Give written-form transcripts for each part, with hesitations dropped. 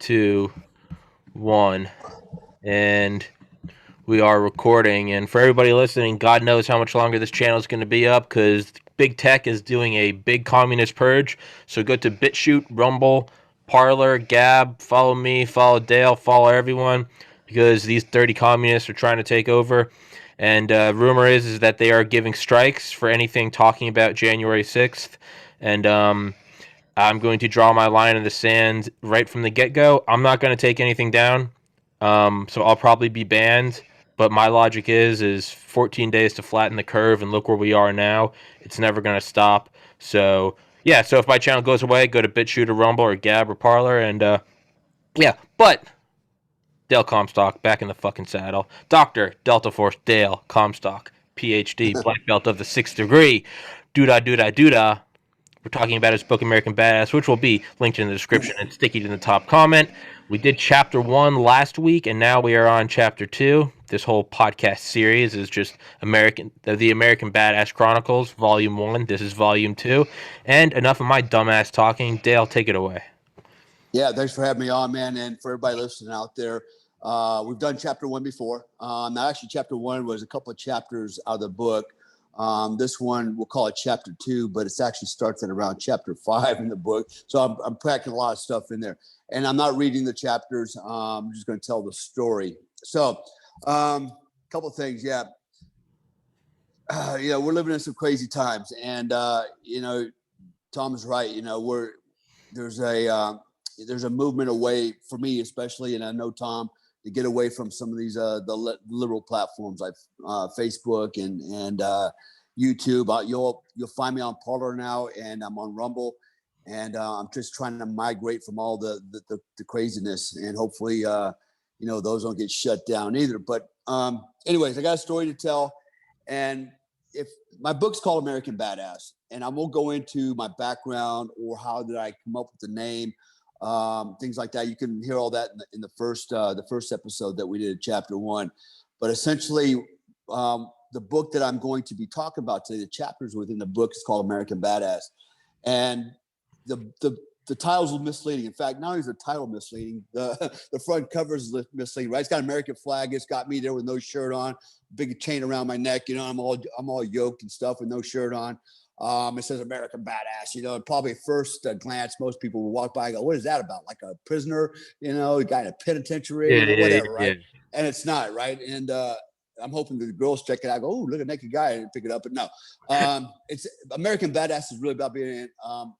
2, 1, and we are recording. And for everybody listening, God knows how much longer this channel is going to be up because Big Tech is doing a big communist purge. So go to BitChute, Rumble, Parler, Gab, follow me, follow Dale, follow everyone because these 30 communists are trying to take over. And rumor is that they are giving strikes for anything talking about January 6th. And I'm going to draw my line in the sand right from the get-go. I'm not going to take anything down, so I'll probably be banned. But my logic is 14 days to flatten the curve, and look where we are now. It's never going to stop. So yeah, so if my channel goes away, go to BitChute or Rumble or Gab or Parler, and yeah. But Dale Comstock back in the fucking saddle. Dr. Delta Force Dale Comstock, PhD, black belt of the 6th degree. Doodah. We're talking about his book, American Badass, which will be linked in the description and sticky in the top comment. We did chapter 1 last week, and now we are on chapter 2. This whole podcast series is just the American Badass Chronicles, Volume 1. This is Volume 2. And enough of my dumbass talking. Dale, take it away. Yeah, thanks for having me on, man. And for everybody listening out there, we've done chapter 1 before. Now, actually, chapter 1 was a couple of chapters out of the book. This one, we'll call it chapter 2, but it actually starts at around chapter 5 in the book. So I'm packing a lot of stuff in there. And I'm not reading the chapters. I'm just going to tell the story. So a couple of things, yeah. We're living in some crazy times. And, Tom is right. There's a movement away for me, especially, and I know Tom, to get away from some of these the liberal platforms like Facebook and YouTube. You'll find me on Parler now, and I'm on Rumble, and I'm just trying to migrate from all the craziness, and hopefully those don't get shut down either. But anyways, I got a story to tell, and if my book's called American Badass, and I won't go into my background or how did I come up with the name. Things like that. You can hear all that in the first episode that we did, chapter 1. But essentially, the book that I'm going to be talking about today, the chapters within the book, is called American Badass, and the title's misleading. In fact, not only is the title misleading, the front cover is misleading. Right? It's got an American flag. It's got me there with no shirt on, big chain around my neck. I'm all yoked and stuff with no shirt on. It says American Badass, and probably first glance, most people will walk by and go, what is that about? Like a prisoner, a guy in a penitentiary, whatever, right? Yeah. And it's not, right? And I'm hoping the girls check it out, go, oh, look, a naked guy, and pick it up. But no, it's American Badass is really about being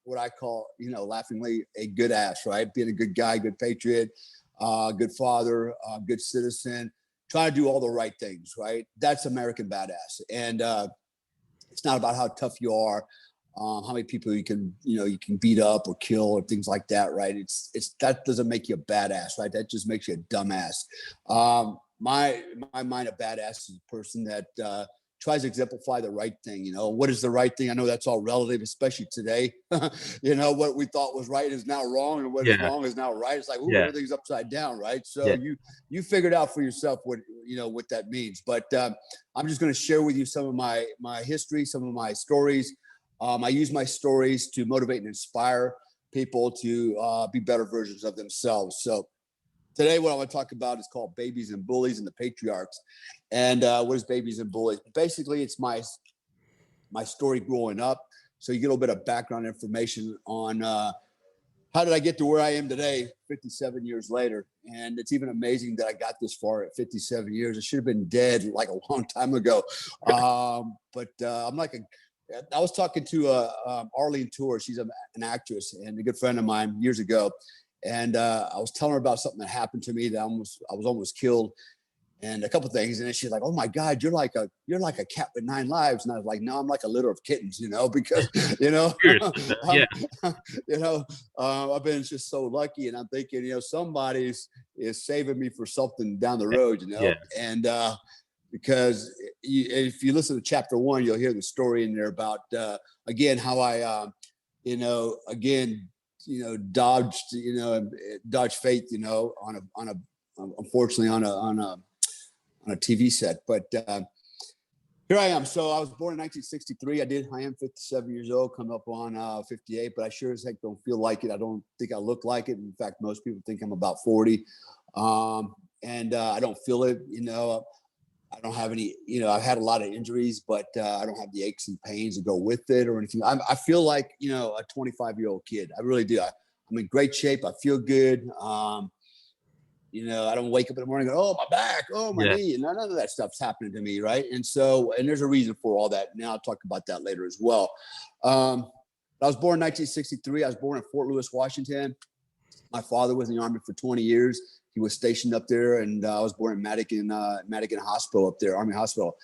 what I call, laughingly, a good ass, right? Being a good guy, good patriot, good father, good citizen, trying to do all the right things, right? That's American Badass. And it's not about how tough you are, how many people you can beat up or kill or things like that, right? It's that doesn't make you a badass, right? That just makes you a dumbass. My mind, a badass is a person that tries to exemplify the right thing. What is the right thing? I know that's all relative, especially today. What we thought was right is now wrong, and what is wrong is now right. It's like, ooh, everything's upside down, right? So you figured out for yourself what that means. But I'm just going to share with you some of my history, some of my stories. I use my stories to motivate and inspire people to be better versions of themselves. So today, what I want to talk about is called Babies and Bullies and the Patriarchs. And what is Babies and Bullies? Basically, it's my story growing up. So you get a little bit of background information on how did I get to where I am today, 57 years later. And it's even amazing that I got this far at 57 years. I should have been dead like a long time ago. But I'm like I was talking to Arlene Tour. She's an actress and a good friend of mine years ago. And I was telling her about something that happened to me that I was almost killed, and a couple of things. And then she's like, "Oh my God, you're like a cat with 9 lives." And I was like, "No, I'm like a litter of kittens, because I've been just so lucky." And I'm thinking, somebody is saving me for something down the road, And because if you listen to chapter 1, you'll hear the story in there about again how I dodged fate, unfortunately on a TV set. But Here I am. So I was born in 1963. I am 57 years old, coming up on 58, but I sure as heck don't feel like it. I don't think I look like it. In fact, most people think I'm about 40. And I don't feel it, I don't have any, I've had a lot of injuries, but I don't have the aches and pains that go with it or anything. I feel like, a 25-year-old kid. I really do. I'm in great shape. I feel good. I don't wake up in the morning and go, oh, my back, oh, my knee. None of that stuff's happening to me, right? And there's a reason for all that. Now I'll talk about that later as well. I was born in 1963. I was born in Fort Lewis, Washington. My father was in the Army for 20 years. He was stationed up there, and I was born in Madigan Hospital up there, Army Hospital.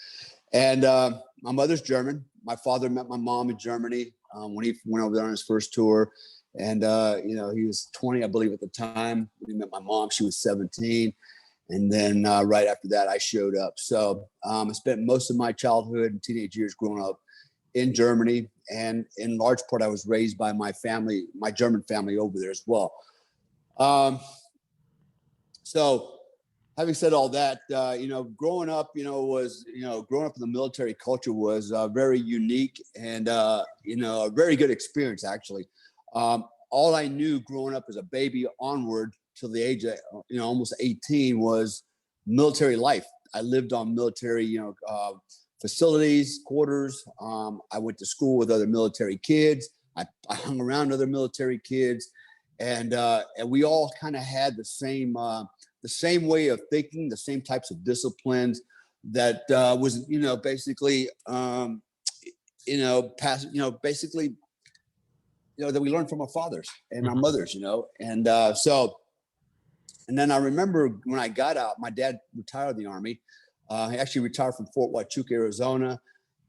And my mother's German. My father met my mom in Germany when he went over there on his first tour. And, he was 20, I believe, at the time when he met my mom. She was 17. And then right after that, I showed up. So I spent most of my childhood and teenage years growing up in Germany. And in large part, I was raised by my family, my German family over there as well. So having said all that, growing up, growing up in the military culture was very unique and, a very good experience, actually. All I knew growing up as a baby onward till the age of, almost 18 was military life. I lived on military, facilities, quarters. I went to school with other military kids. I hung around other military kids, and we all kind of had the same way of thinking, the same types of disciplines that was, basically, basically, that we learned from our fathers and our mothers, and and then I remember when I got out, my dad retired the Army. He actually retired from Fort Huachuca, Arizona,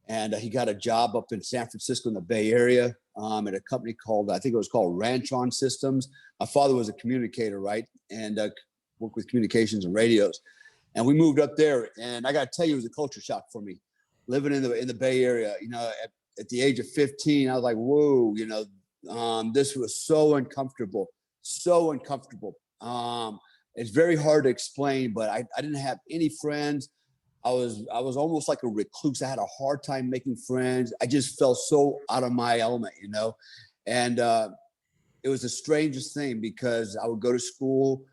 and he got a job up in San Francisco in the Bay Area at a company called, I think it was called Ranchon Systems. My father was a communicator, right, and worked with communications and radios. And we moved up there, and I got to tell you, it was a culture shock for me, living in the Bay Area. At the age of 15, I was like, whoa, this was so uncomfortable, so uncomfortable. It's very hard to explain, but I didn't have any friends. I was almost like a recluse. I had a hard time making friends. I just felt so out of my element, and it was the strangest thing because I would go to school,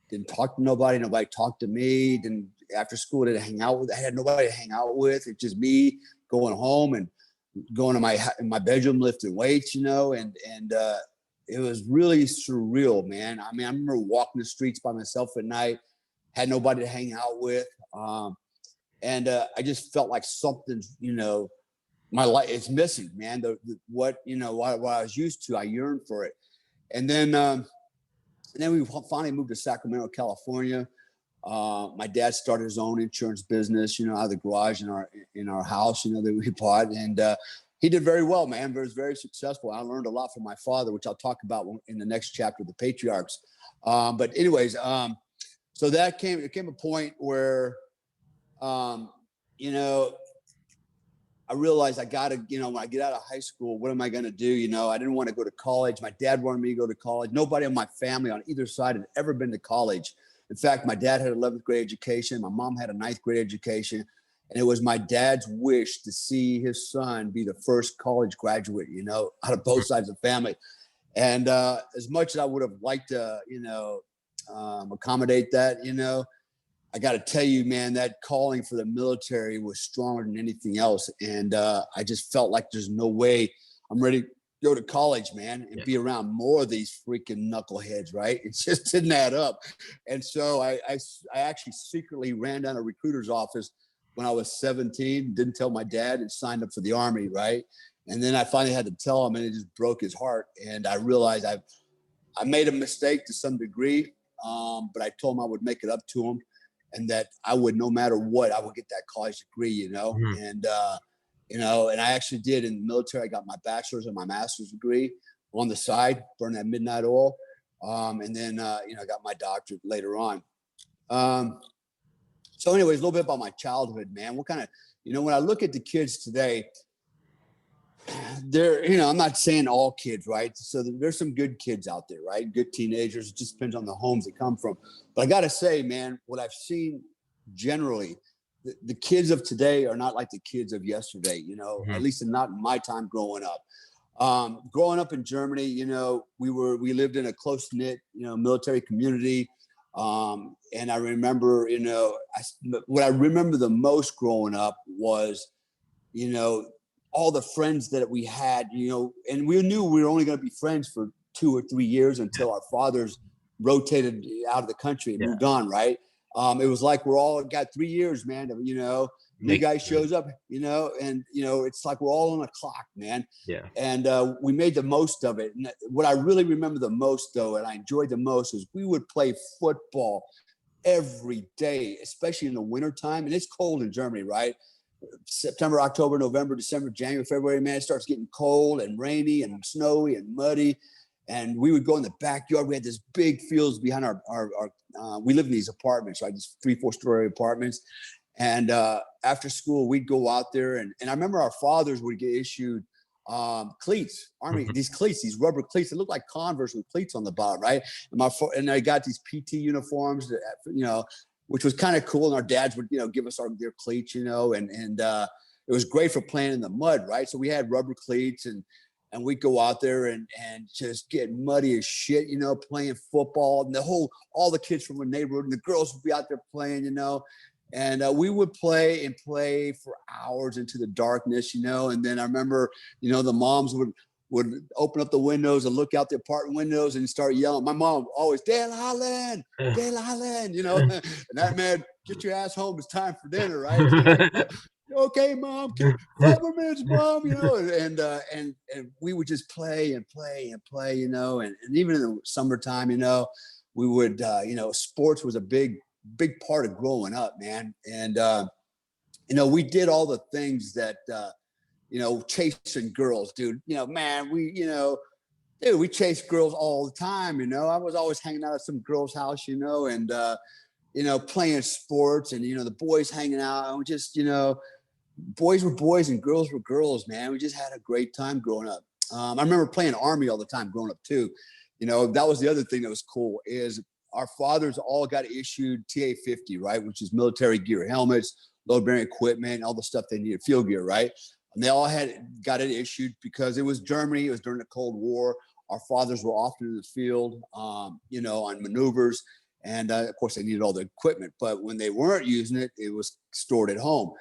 didn't talk to nobody. Nobody talked to me. Then after school, I had nobody to hang out with. It's just me going home and going to my bedroom, lifting weights, and it was really surreal, man. I mean, I remember walking the streets by myself at night, had nobody to hang out with. And I just felt like something, my life is missing, man. What I was used to, I yearned for it. And then we finally moved to Sacramento, California. My dad started his own insurance business, out of the garage in our house, that we bought. And he did very well, man. He was very successful. I learned a lot from my father, which I'll talk about in the next chapter, the patriarchs. But anyways, so it came a point where, I realized I got to, when I get out of high school, what am I going to do? I didn't want to go to college. My dad wanted me to go to college. Nobody in my family on either side had ever been to college. In fact, my dad had an 11th grade education. My mom had a 9th grade education. And it was my dad's wish to see his son be the first college graduate, out of both sides of the family. And as much as I would have liked to, accommodate that, I got to tell you, man, that calling for the military was stronger than anything else. And I just felt like there's no way I'm ready to go to college, man, and be around more of these freaking knuckleheads, right? It just didn't add up. And so I actually secretly ran down a recruiter's office when I was 17, didn't tell my dad, and signed up for the Army, right? And then I finally had to tell him, and it just broke his heart. And I realized I made a mistake to some degree, but I told him I would make it up to him. And that I would, no matter what, I would get that college degree, and, and I actually did in the military. I got my bachelor's and my master's degree on the side, burn that midnight oil. And then, I got my doctorate later on. So anyways, a little bit about my childhood, man. What kind of, when I look at the kids today, I'm not saying all kids, right? So there's some good kids out there, right? Good teenagers. It just depends on the homes they come from. But I got to say, man, what I've seen generally the kids of today are not like the kids of yesterday, you know, Mm-hmm. at least not in my time growing up. Growing up in Germany, you know, we lived in a close knit, you know, military community. And I remember, you know, what I remember the most growing up was, you know, all the friends that we had, you know, and we knew we were only going to be friends for 2 or 3 years until our fathers rotated out of the country and moved on. Right. It was like we're all got 3 years, man. You know, new guy shows up, you know, and, you know, it's like we're all on a clock, man. Yeah. And we made the most of it. And what I really remember the most, though, and I enjoyed the most, is we would play football every day, especially in the wintertime. And it's cold in Germany, right? September, October, November, December, January, February, man, it starts getting cold and rainy and snowy and muddy. And we would go in the backyard. We had this big fields behind we live in these apartments, right? These 3-4 story apartments. And after school, we'd go out there. And I remember our fathers would get issued cleats, these rubber cleats that look like Converse with cleats on the bottom, right? And I got these PT uniforms that, you know, which was kind of cool. And our dads would, you know, give us their cleats, you know, and it was great for playing in the mud, right? So we had rubber cleats and we'd go out there and just get muddy as shit, you know, playing football, and all the kids from the neighborhood and the girls would be out there playing, you know, and we would play for hours into the darkness, you know. And then I remember, you know, the moms would open up the windows and look out the apartment windows and start yelling. My mom always, Dale Holland, you know, and that man, get your ass home. It's time for dinner, right? You know? Okay, Mom, 5 more minutes, Mom, you know, and we would just play, you know, and even in the summertime, you know, we would, you know, sports was a big part of growing up, man. And, you know, we did all the things that, you know, chasing girls, dude, you know, man, we chased girls all the time. You know, I was always hanging out at some girl's house, you know, and, you know, playing sports, and, you know, the boys hanging out, and just, you know, boys were boys and girls were girls, man. We just had a great time growing up. I remember playing Army all the time growing up too. You know, that was the other thing that was cool, is our fathers all got issued TA-50, right? Which is military gear, helmets, load bearing equipment, all the stuff they needed, field gear, right? And they all got it issued because it was Germany. It was during the Cold War. Our fathers were often in the field, you know, on maneuvers. And of course, they needed all the equipment. But when they weren't using it, it was stored at home.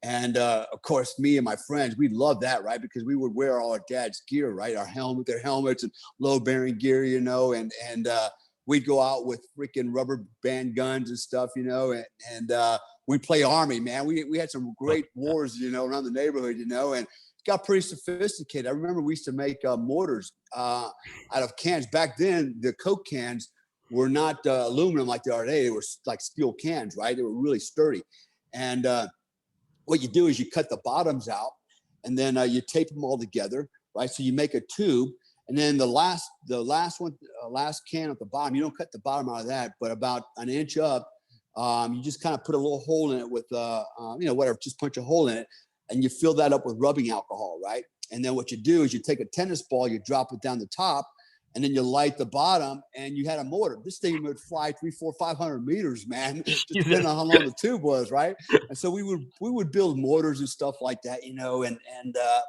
And of course, me and my friends, we loved that, right? Because we would wear all our dad's gear, right? Their helmets and load bearing gear, you know, and we'd go out with freaking rubber band guns and stuff, you know, and we play Army, man. We had some great wars, you know, around the neighborhood, you know, and it got pretty sophisticated. I remember we used to make mortars out of cans. Back then, the Coke cans were not aluminum like they are today. They were like steel cans, right? They were really sturdy. And what you do is you cut the bottoms out, and then you tape them all together, right? So you make a tube, and then the last can at the bottom, you don't cut the bottom out of that, but about an inch up, you just kind of put a little hole in it with, you know, whatever, just punch a hole in it, and you fill that up with rubbing alcohol, right? And then what you do is you take a tennis ball, you drop it down the top, and then you light the bottom, and you had a mortar. This thing would fly 300, 400, 500 meters, man, just depending on how long the tube was, right? And so we would build mortars and stuff like that, you know, and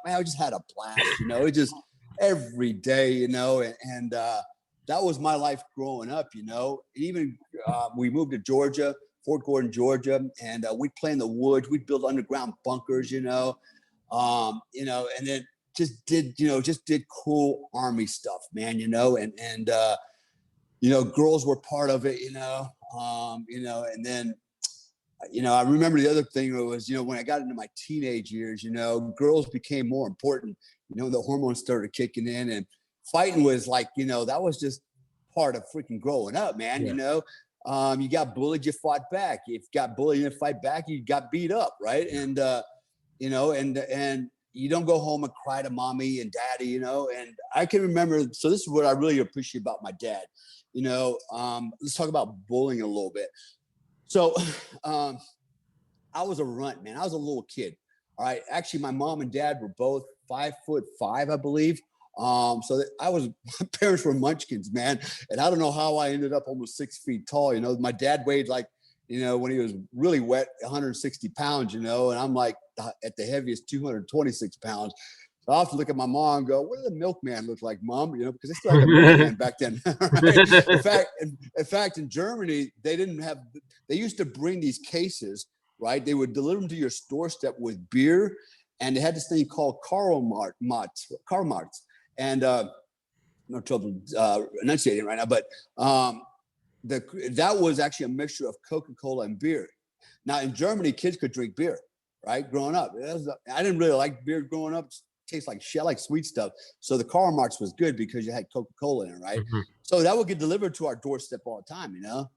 man, I just had a blast, you know, it just every day, you know, and that was my life growing up, you know. And even we moved to Georgia, Fort Gordon, Georgia, and we'd play in the woods. We'd build underground bunkers, you know, and then just did cool Army stuff, man, you know, and you know, girls were part of it, you know, and then, you know, I remember the other thing was, you know, when I got into my teenage years, you know, girls became more important, you know, the hormones started kicking in, and fighting was like, you know, that was just part of freaking growing up, man, you know. You got bullied, you fought back. If you got bullied and fight back, you got beat up, right? And, you know, and you don't go home and cry to mommy and daddy, you know. And I can remember, so this is what I really appreciate about my dad, you know. Let's talk about bullying a little bit. So I was a runt, man. I was a little kid. All right. Actually, my mom and dad were both 5'5", I believe. So my parents were munchkins, man. And I don't know how I ended up almost 6 feet tall. You know, my dad weighed like you know, when he was really wet, 160 pounds, you know, and I'm like at the heaviest 226 pounds. So I have to look at my mom and go, what did the milkman look like, Mom? You know, because they still had the milkman back then. Right? In fact, in Germany, they didn't have, they used to bring these cases, right? They would deliver them to your doorstep with beer, and they had this thing called Karl Marx. And no trouble enunciating right now, but that was actually a mixture of Coca-Cola and beer. Now in Germany, kids could drink beer, right? Growing up, I didn't really like beer growing up. It tastes like shit, like sweet stuff. So the Karl Marx was good because you had Coca-Cola in it, right? Mm-hmm. So that would get delivered to our doorstep all the time, you know.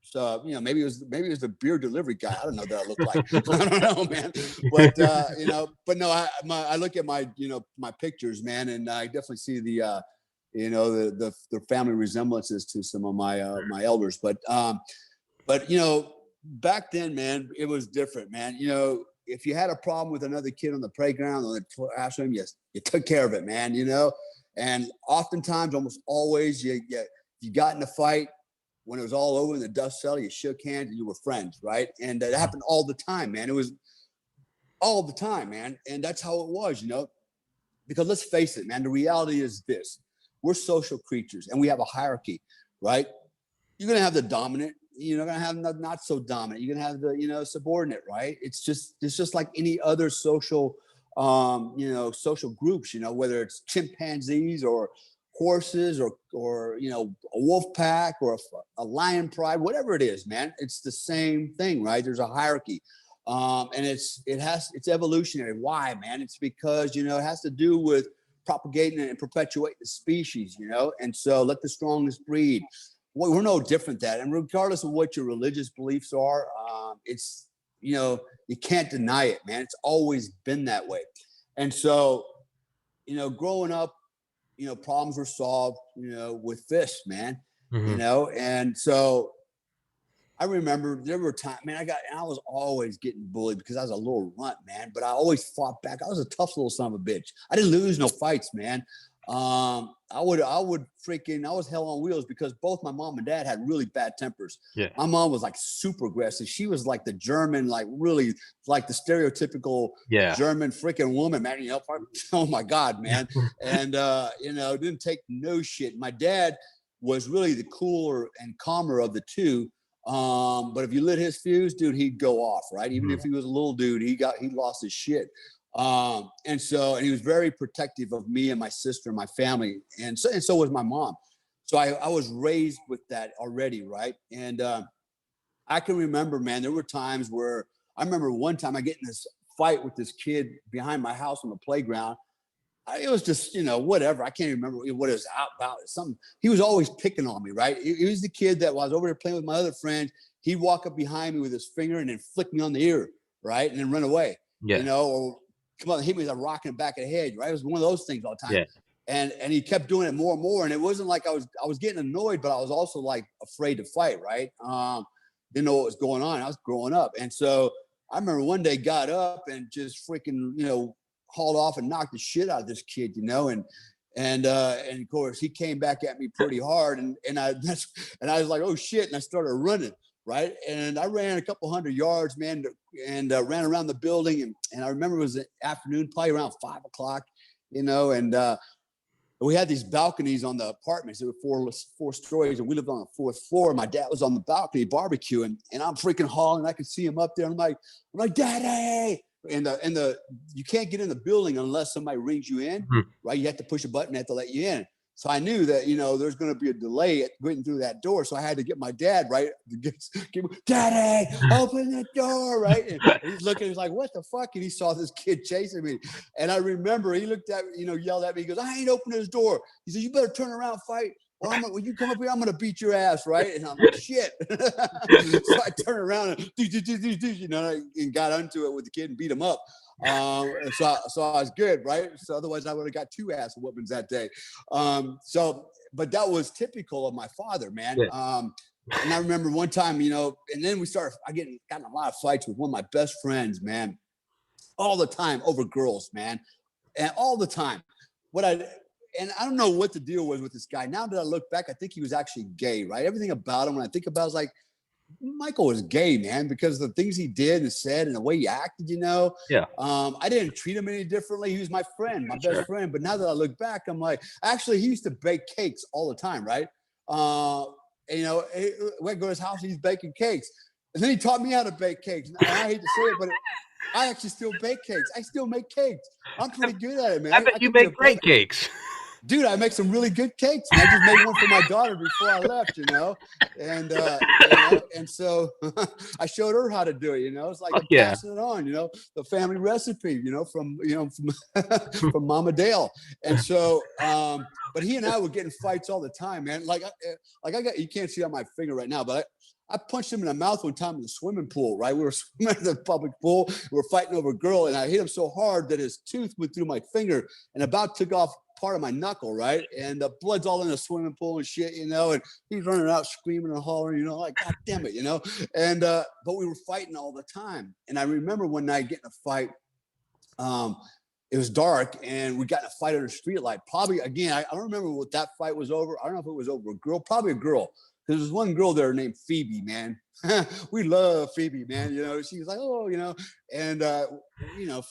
So you know, maybe it was the beer delivery guy. I don't know that I look like. I don't know, man. But you know, but no, I look at my, you know, my pictures, man, and I definitely see the you know, the family resemblances to some of my my elders. But you know, back then, man, it was different, man. You know, if you had a problem with another kid on the playground or the classroom, you took care of it, man. You know, and oftentimes, almost always, you got in a fight. When it was all over in the dust cellar, you shook hands and you were friends, right? And that happened all the time, man. It was all the time, man. And that's how it was, you know, because let's face it, man, the reality is this: we're social creatures and we have a hierarchy, right? You're going to have the dominant, you're going to have the not so dominant. You're going to have the, you know, subordinate, right? It's just like any other social, you know, social groups, you know, whether it's chimpanzees or horses or, you know, a wolf pack or a lion pride, whatever it is, man, it's the same thing, right? There's a hierarchy. And it's evolutionary. Why, man? It's because, you know, it has to do with propagating and perpetuating the species, you know, and so let the strongest breed. We're no different than that. And regardless of what your religious beliefs are, it's, you know, you can't deny it, man. It's always been that way. And so, you know, growing up, you know, problems were solved, you know, with fists, man, you know, and so I remember there were times, man, I was always getting bullied because I was a little runt, man, but I always fought back. I was a tough little son of a bitch. I didn't lose no fights, man. I was hell on wheels because both my mom and dad had really bad tempers. Yeah. My mom was like super aggressive. She was like the German, like really like the stereotypical German freaking woman, man. You know, oh my God, man. And, you know, didn't take no shit. My dad was really the cooler and calmer of the two. But if you lit his fuse, dude, he'd go off, right? Even if he was a little dude, he lost his shit. And he was very protective of me and my sister and my family. And so was my mom. So I was raised with that already. Right. And, I can remember, man, there were times where I remember one time I get in this fight with this kid behind my house on the playground. It was just, you know, whatever. I can't remember what it was about. Something. He was always picking on me, right? He was the kid that was over there playing with my other friends. He'd walk up behind me with his finger and then flick me on the ear, right? And then run away, you know, or come on, hit me with a rock in the back of the head, right? It was one of those things all the time. Yeah. And he kept doing it more and more. And it wasn't like I was getting annoyed, but I was also like afraid to fight, right? Didn't know what was going on. I was growing up. And so I remember one day got up and just freaking, you know, hauled off and knocked the shit out of this kid, you know, and of course he came back at me pretty hard, and I was like, oh shit, and I started running, right, and I ran a couple hundred yards, man, and ran around the building, and I remember it was the afternoon, probably around 5 o'clock, you know, and we had these balconies on the apartments. There were four stories, and we lived on the fourth floor. My dad was on the balcony barbecuing, and I'm freaking hauling. I could see him up there. I'm like, Daddy. And you can't get in the building unless somebody rings you in, right? You have to push a button, they have to let you in. So I knew that, you know, there's going to be a delay at getting through that door. So I had to get my dad, right? Daddy, open the door, right? And he's looking, he's like, what the fuck? And he saw this kid chasing me. And I remember he looked at me, you know, yelled at me. He goes, I ain't opening his door. He said, you better turn around and fight. Well, when you come up here, I'm going to beat your ass, right? And I'm like, shit. So I turned around and, you know, and got onto it with the kid and beat him up. And so I was good, right? So otherwise I would have got 2 ass whoopings that day. But that was typical of my father, man. Yeah. And I remember one time, you know, and then I got in a lot of fights with one of my best friends, man, all the time over girls, man, and all the time. And I don't know what the deal was with this guy. Now that I look back, I think he was actually gay, right? Everything about him, when I think about it, I was like, Michael was gay, man, because of the things he did and said and the way he acted, you know. Yeah. I didn't treat him any differently. He was my friend, my best friend. But now that I look back, I'm like, actually, he used to bake cakes all the time, right? And, you know, when I go to his house, he's baking cakes. And then he taught me how to bake cakes. And I hate to say it, but I actually still bake cakes. I still make cakes. I'm pretty good at it, man. I bet you make great cakes. Dude, I make some really good cakes. And I just made one for my daughter before I left, you know, and so I showed her how to do it. You know, it's like I'm passing it on. You know, the family recipe. You know, from from Mama Dale. And so, but he and I were getting fights all the time, man. Like I got, you can't see on my finger right now, but I punched him in the mouth one time in the swimming pool, right? We were swimming in the public pool. We were fighting over a girl, and I hit him so hard that his tooth went through my finger and about took off part of my knuckle, right? And the blood's all in the swimming pool and shit, you know, and he's running out screaming and hollering, you know, like, God damn it, you know? And, but we were fighting all the time. And I remember one night getting a fight. It was dark and we got in a fight under a street light. Probably, again, I don't remember what that fight was over. I don't know if it was over a girl, probably a girl. There was one girl there named Phoebe, man. We love Phoebe, man. You know, she was like, oh, you know, and you know,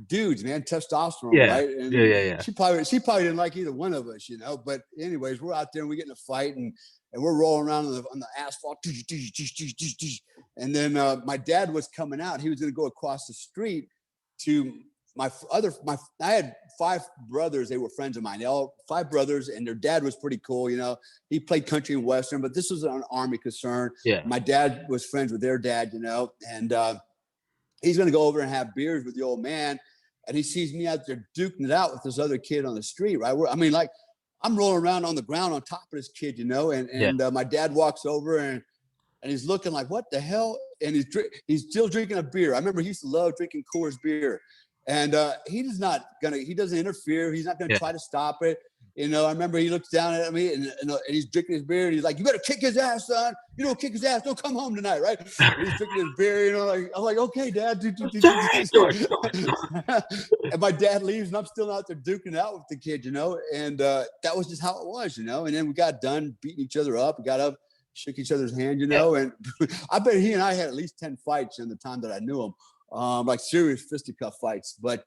dudes, man, testosterone, right? And yeah. She probably didn't like either one of us, you know. But anyways, we're out there and we get in a fight and we're rolling around on the asphalt, and then my dad was coming out. He was going to go across the street to I had 5 brothers. They were friends of mine. They all 5 brothers, and their dad was pretty cool. You know, he played country and western, but this was an Army concern. Yeah. My dad was friends with their dad, you know, and he's going to go over and have beers with the old man. And he sees me out there duking it out with this other kid on the street, right? I mean, like, I'm rolling around on the ground on top of this kid, you know, and my dad walks over and he's looking like, what the hell? And he's still drinking a beer. I remember he used to love drinking Coors beer. And he doesn't interfere. He's not gonna try to stop it. You know, I remember he looks down at me and he's drinking his beer and he's like, you better kick his ass, son. You don't kick his ass, don't come home tonight, right? And he's drinking his beer, you know, like, I'm like, okay, Dad. And my dad leaves and I'm still out there duking out with the kid, you know, and that was just how it was, you know. And then we got done beating each other up. We got up, shook each other's hand, you know, and I bet he and I had at least 10 fights in the time that I knew him. Like serious fisticuff fights, but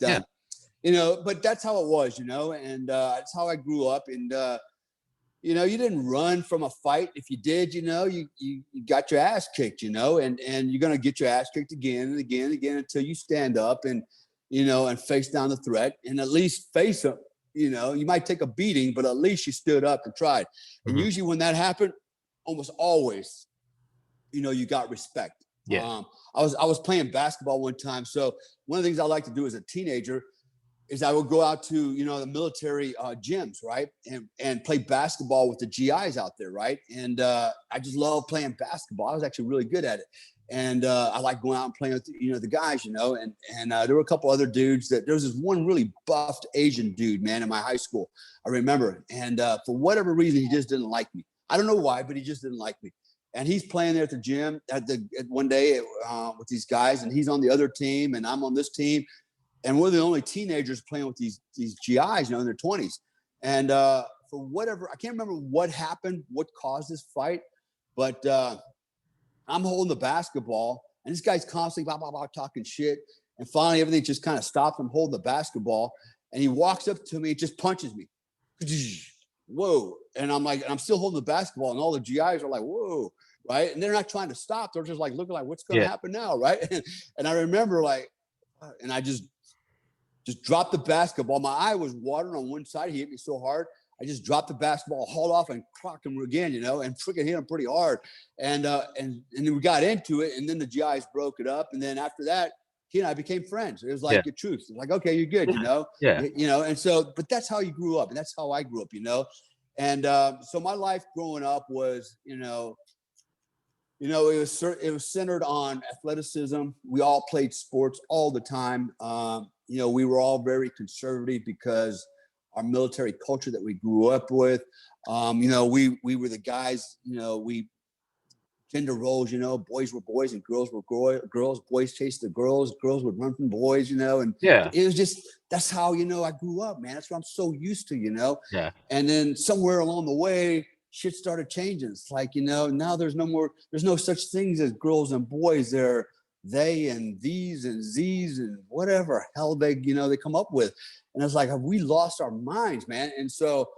you know, but that's how it was, you know, and that's how I grew up. And you know, you didn't run from a fight. If you did, you know, you got your ass kicked, you know, and you're gonna get your ass kicked again and again and again until you stand up and, you know, and face down the threat and at least face them. You know, you might take a beating, but at least you stood up and tried. And usually when that happened, almost always, you know, you got respect. Yeah. I was playing basketball one time. So one of the things I like to do as a teenager is I would go out to, you know, the military gyms, right? And play basketball with the GIs out there, right? And I just love playing basketball. I was actually really good at it. And I like going out and playing with, you know, the guys, you know, and there were a couple other dudes there was this one really buffed Asian dude, man, in my high school. I remember. And for whatever reason, he just didn't like me. I don't know why, but he just didn't like me. And he's playing there at the gym one day with these guys, and he's on the other team, and I'm on this team, and we're the only teenagers playing with these GIs, you know, in their 20s. And for whatever, I can't remember what happened, what caused this fight, but I'm holding the basketball, and this guy's constantly blah, blah, blah, talking shit. And finally, everything just kind of stopped him holding the basketball, and he walks up to me, just punches me. Whoa. And I'm like, I'm still holding the basketball, and all the GIs are like, whoa, right? And they're not trying to stop. They're just like looking like, what's going to happen now, right? And I remember like, and I just dropped the basketball. My eye was watering on one side. He hit me so hard. I just dropped the basketball, hauled off, and clocked him again, you know, and freaking hit him pretty hard. And then we got into it, and then the GIs broke it up. And then after that, he and I became friends. It was like the truth. It was like, okay, you're good, you know? You know, and so, but that's how you grew up, and that's how I grew up, you know? And so my life growing up was, you know, it was centered on athleticism. We all played sports all the time. You know, we were all very conservative because our military culture that we grew up with. You know, we were the guys, you know, we gender roles, you know, boys were boys and girls were girls, boys chased the girls would run from boys, you know, and it was just, that's how, you know, I grew up, man. That's what I'm so used to, you know? Yeah. And then somewhere along the way, shit started changing. It's like, now there's no such things as girls and boys. They're they and these and z's and whatever hell they come up with. And it's like, have we lost our minds, man? And so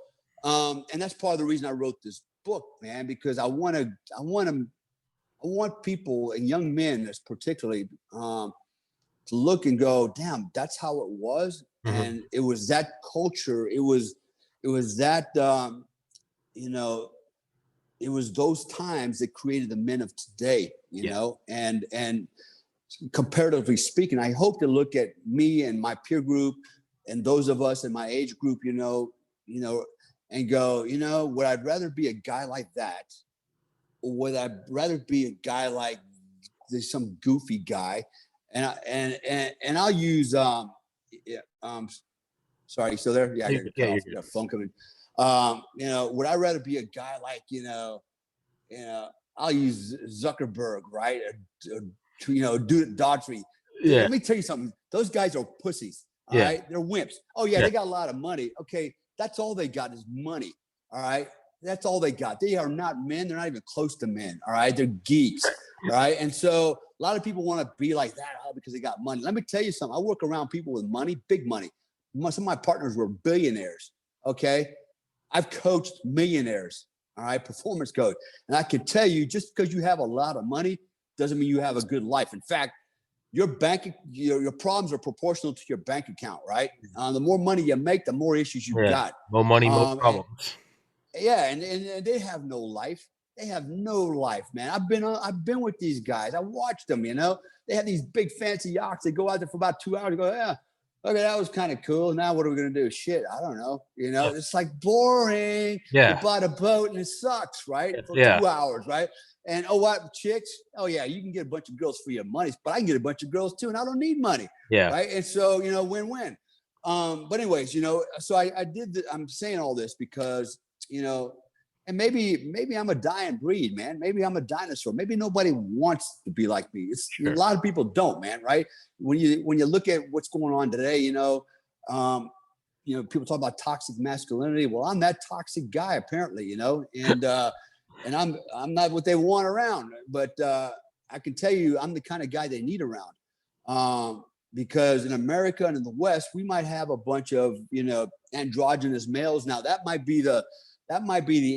and that's part of the reason I wrote this book, man, because I want people, and young men particularly, to look and go, damn, that's how it was. Mm-hmm. And it was that culture, it was that it was those times that created the men of today, and comparatively speaking, I hope to look at me and my peer group and those of us in my age group, and go, would I rather be a guy like that, or would I rather be a guy like some goofy guy? And I'll use sorry, you still there? Yeah, I got a phone coming. Would I rather be a guy like I'll use Zuckerberg, right? Daughtry. Yeah. Let me tell you something. Those guys are pussies. All right, they're wimps. Oh yeah, they got a lot of money. Okay, that's all they got is money. All right, that's all they got. They are not men. They're not even close to men. All right, they're geeks. All right, and so a lot of people want to be like that because they got money. Let me tell you something. I work around people with money, big money. Some of my partners were billionaires. Okay, I've coached millionaires. All right, performance coach, and I can tell you, just because you have a lot of money doesn't mean you have a good life. In fact, your problems are proportional to your bank account, right? The more money you make, the more issues you got. More money, more problems. And they have no life. They have no life, man. I've been with these guys. I watched them. They have these big fancy yachts. They go out there for about 2 hours. And go, yeah, okay, that was kind of cool. Now what are we gonna do? Shit, I don't know. It's like boring. Yeah. You bought a boat and it sucks, right? For 2 hours, right? And what, chicks? Oh yeah, you can get a bunch of girls for your money, but I can get a bunch of girls too, and I don't need money. Yeah. Right. And so win-win. But anyways, so I did. I'm saying all this because and maybe I'm a dying breed, man. Maybe I'm a dinosaur. Maybe nobody wants to be like me. A lot of people don't, man. Right? When you look at what's going on today, people talk about toxic masculinity. Well, I'm that toxic guy, apparently, and I'm not what they want around. But I can tell you, I'm the kind of guy they need around. Because in America and in the West, we might have a bunch of androgynous males. Now that might be the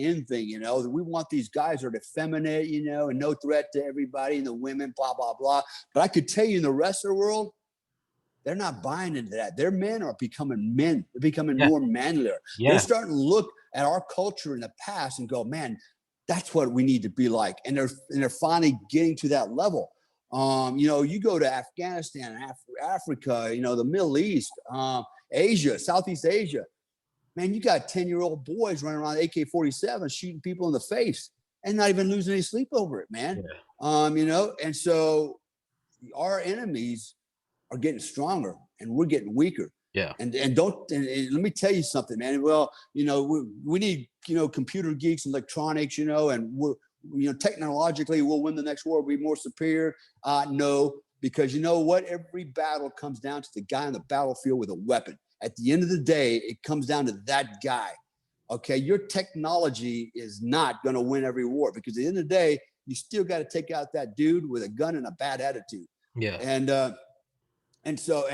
end thing, we want these guys who are effeminate, and no threat to everybody and the women, blah, blah, blah. But I could tell you in the rest of the world, they're not buying into that. Their men are becoming men. They're becoming more manlier. They're starting to look at our culture in the past and go, man, that's what we need to be like. And they're finally getting to that level. You go to Afghanistan, Africa, the Middle East, Asia, Southeast Asia. Man, you got 10-year-old boys running around AK-47 shooting people in the face and not even losing any sleep over it, man. And so our enemies are getting stronger and we're getting weaker. Yeah. And let me tell you something, man. Well, we need, computer geeks and electronics, and we're, technologically we'll win the next war, we'll be more superior. No, because you know what? Every battle comes down to the guy on the battlefield with a weapon. At the end of the day, it comes down to that guy. Okay, your technology is not going to win every war, because at the end of the day, you still got to take out that dude with a gun and a bad attitude. Yeah. And so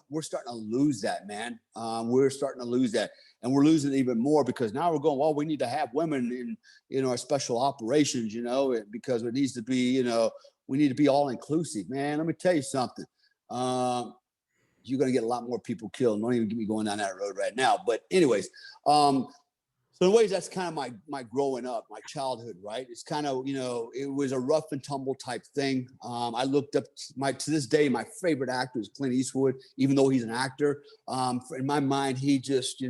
we're starting to lose that, man. We're starting to lose that, and we're losing it even more because now we're going, well, we need to have women in our special operations, because it needs to be, we need to be all inclusive, man. Let me tell you something. You're going to get a lot more people killed. Don't even get me going down that road right now. But anyways, so in ways, that's kind of my growing up, my childhood, right? It's kind of, it was a rough and tumble type thing. I looked up to this day, my favorite actor is Clint Eastwood, even though he's an actor. In my mind, he just, he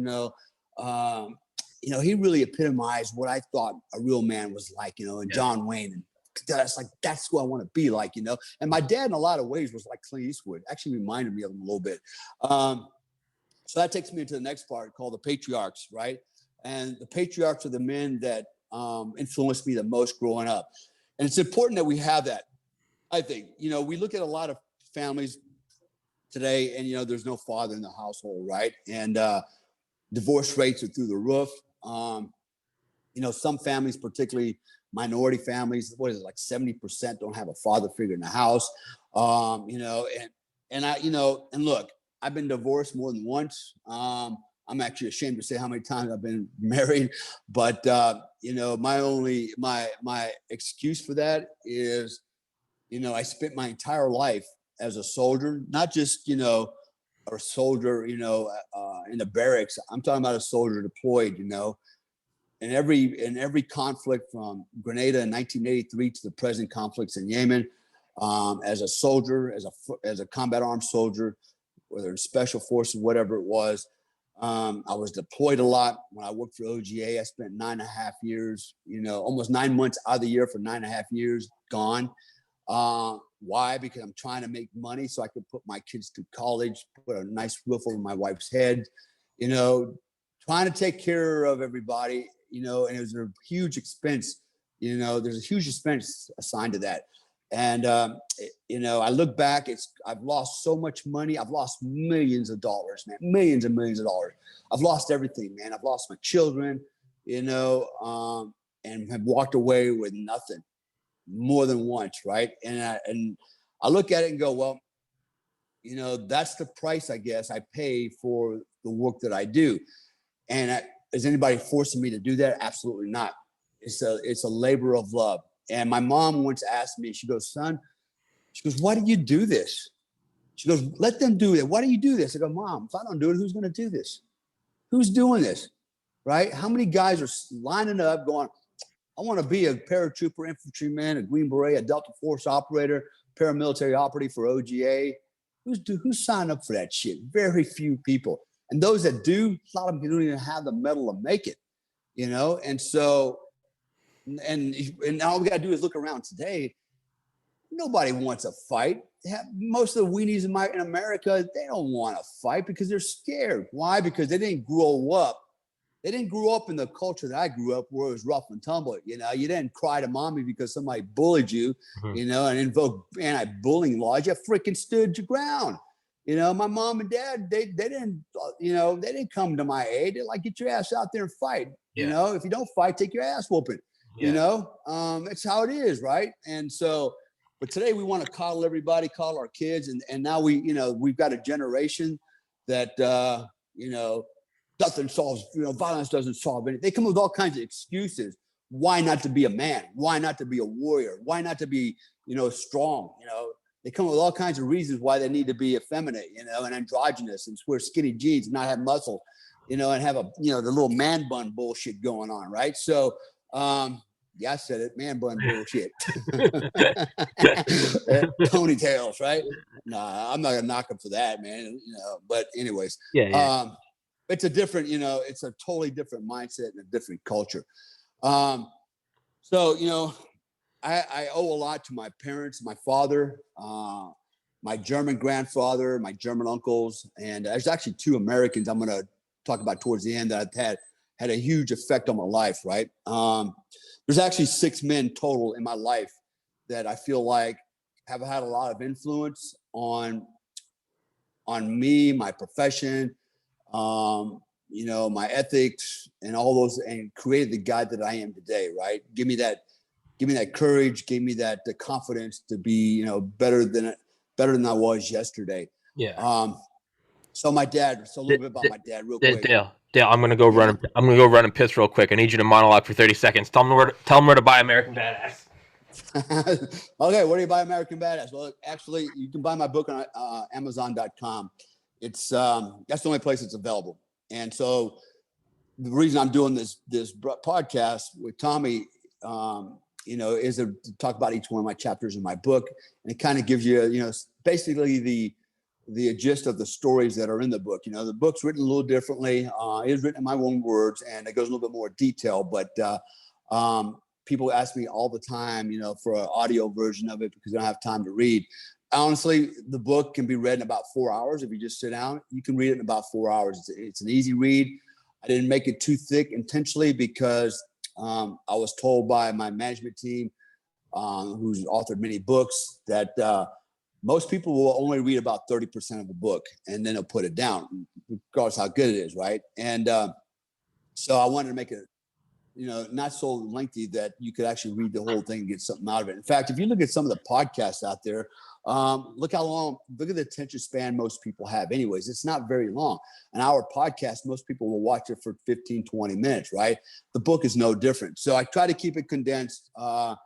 really epitomized what I thought a real man was like, and John Wayne. And that's who I want to be like, And my dad, in a lot of ways, was like Clint Eastwood. Actually reminded me of him a little bit. So that takes me into the next part called the patriarchs, right? And the patriarchs are the men that influenced me the most growing up. And it's important that we have that. I think, we look at a lot of families today and, there's no father in the household, right? And divorce rates are through the roof. some families, particularly minority families, what is it, like 70% don't have a father figure in the house. And I, and look, I've been divorced more than once. I'm actually ashamed to say how many times I've been married, but my excuse for that is, I spent my entire life as a soldier, not just, a soldier, in the barracks. I'm talking about a soldier deployed, in every conflict from Grenada in 1983 to the present conflicts in Yemen, as a soldier, as a combat armed soldier, whether in special forces, whatever it was. I was deployed a lot. When I worked for OGA, I spent 9.5 years, almost 9 months out of the year for 9.5 years gone. Why? Because I'm trying to make money so I could put my kids through college, put a nice roof over my wife's head, trying to take care of everybody, and it was a huge expense. There's a huge expense assigned to that. And, I look back, I've lost so much money. I've lost millions of dollars, man, millions and millions of dollars. I've lost everything, man. I've lost my children, and have walked away with nothing more than once. Right. And I look at it and go, well, that's the price, I guess, I pay for the work that I do. And is anybody forcing me to do that? Absolutely not. It's a labor of love. And my mom once asked me, she goes, son, she goes, why do you do this? She goes, let them do it. Why do you do this? I go, Mom, if I don't do it, who's going to do this? Who's doing this? Right? How many guys are lining up going, I want to be a paratrooper, infantryman, a Green Beret, a Delta Force operator, paramilitary operative for OGA. Who's signed up for that shit? Very few people. And those that do, a lot of them don't even have the mettle to make it, And so, and all we got to do is look around today. Nobody wants a fight. Most of the weenies in America, they don't want to fight because they're scared. Why? Because they didn't grow up. They didn't grow up in the culture that I grew up where it was rough and tumble. You didn't cry to mommy because somebody bullied you, and invoked anti-bullying laws. You freaking stood your ground. My mom and dad, they didn't, they didn't come to my aid. They're like, get your ass out there and fight. Yeah. If you don't fight, take your ass whooping. Yeah. It's how it is, right? And so, but today we want to coddle everybody, coddle our kids, and now we've got a generation that nothing solves, violence doesn't solve anything. They come up with all kinds of excuses. Why not to be a man? Why not to be a warrior? Why not to be, strong? They come up with all kinds of reasons why they need to be effeminate, and androgynous, and wear skinny jeans and not have muscle, and have the little man bun bullshit going on, right? So, yeah, I said it, man bun bullshit. Ponytails, right? Nah, I'm not gonna knock them for that, man. But anyways, yeah. It's a different, it's a totally different mindset and a different culture. So, I owe a lot to my parents, my father, my German grandfather, my German uncles, and there's actually 2 Americans I'm going to talk about towards the end that I've had a huge effect on my life, right? There's actually 6 men total in my life that I feel like have had a lot of influence on me, my profession, my ethics, and all those, and created the guy that I am today, right? Give me that courage, gave me the confidence to be, better than I was yesterday. Yeah. So my dad, a little bit about my dad real quick. Dale, I'm gonna go run and piss real quick. I need you to monologue for 30 seconds. Tell them where to buy American Badass. Okay, where do you buy American Badass? Well, actually, you can buy my book on Amazon.com. It's that's the only place it's available. And so the reason I'm doing this podcast with Tommy, is to talk about each one of my chapters in my book, and it kind of gives you, basically the gist of the stories that are in the book. The book's written a little differently. It is written in my own words, and it goes a little bit more detail. But people ask me all the time, for an audio version of it because they don't have time to read. Honestly, the book can be read in about 4 hours. If you just sit down, you can read it in about 4 hours. It's an easy read. I didn't make it too thick intentionally because I was told by my management team, who's authored many books, that most people will only read about 30% of the book, and then they'll put it down, regardless how good it is, right? And so I wanted to make it not so lengthy that you could actually read the whole thing and get something out of it. In fact, if you look at some of the podcasts out there, look at the attention span most people have. Anyways, it's not very long. An hour podcast, most people will watch it for 15, 20 minutes, right? The book is no different. So I try to keep it condensed, so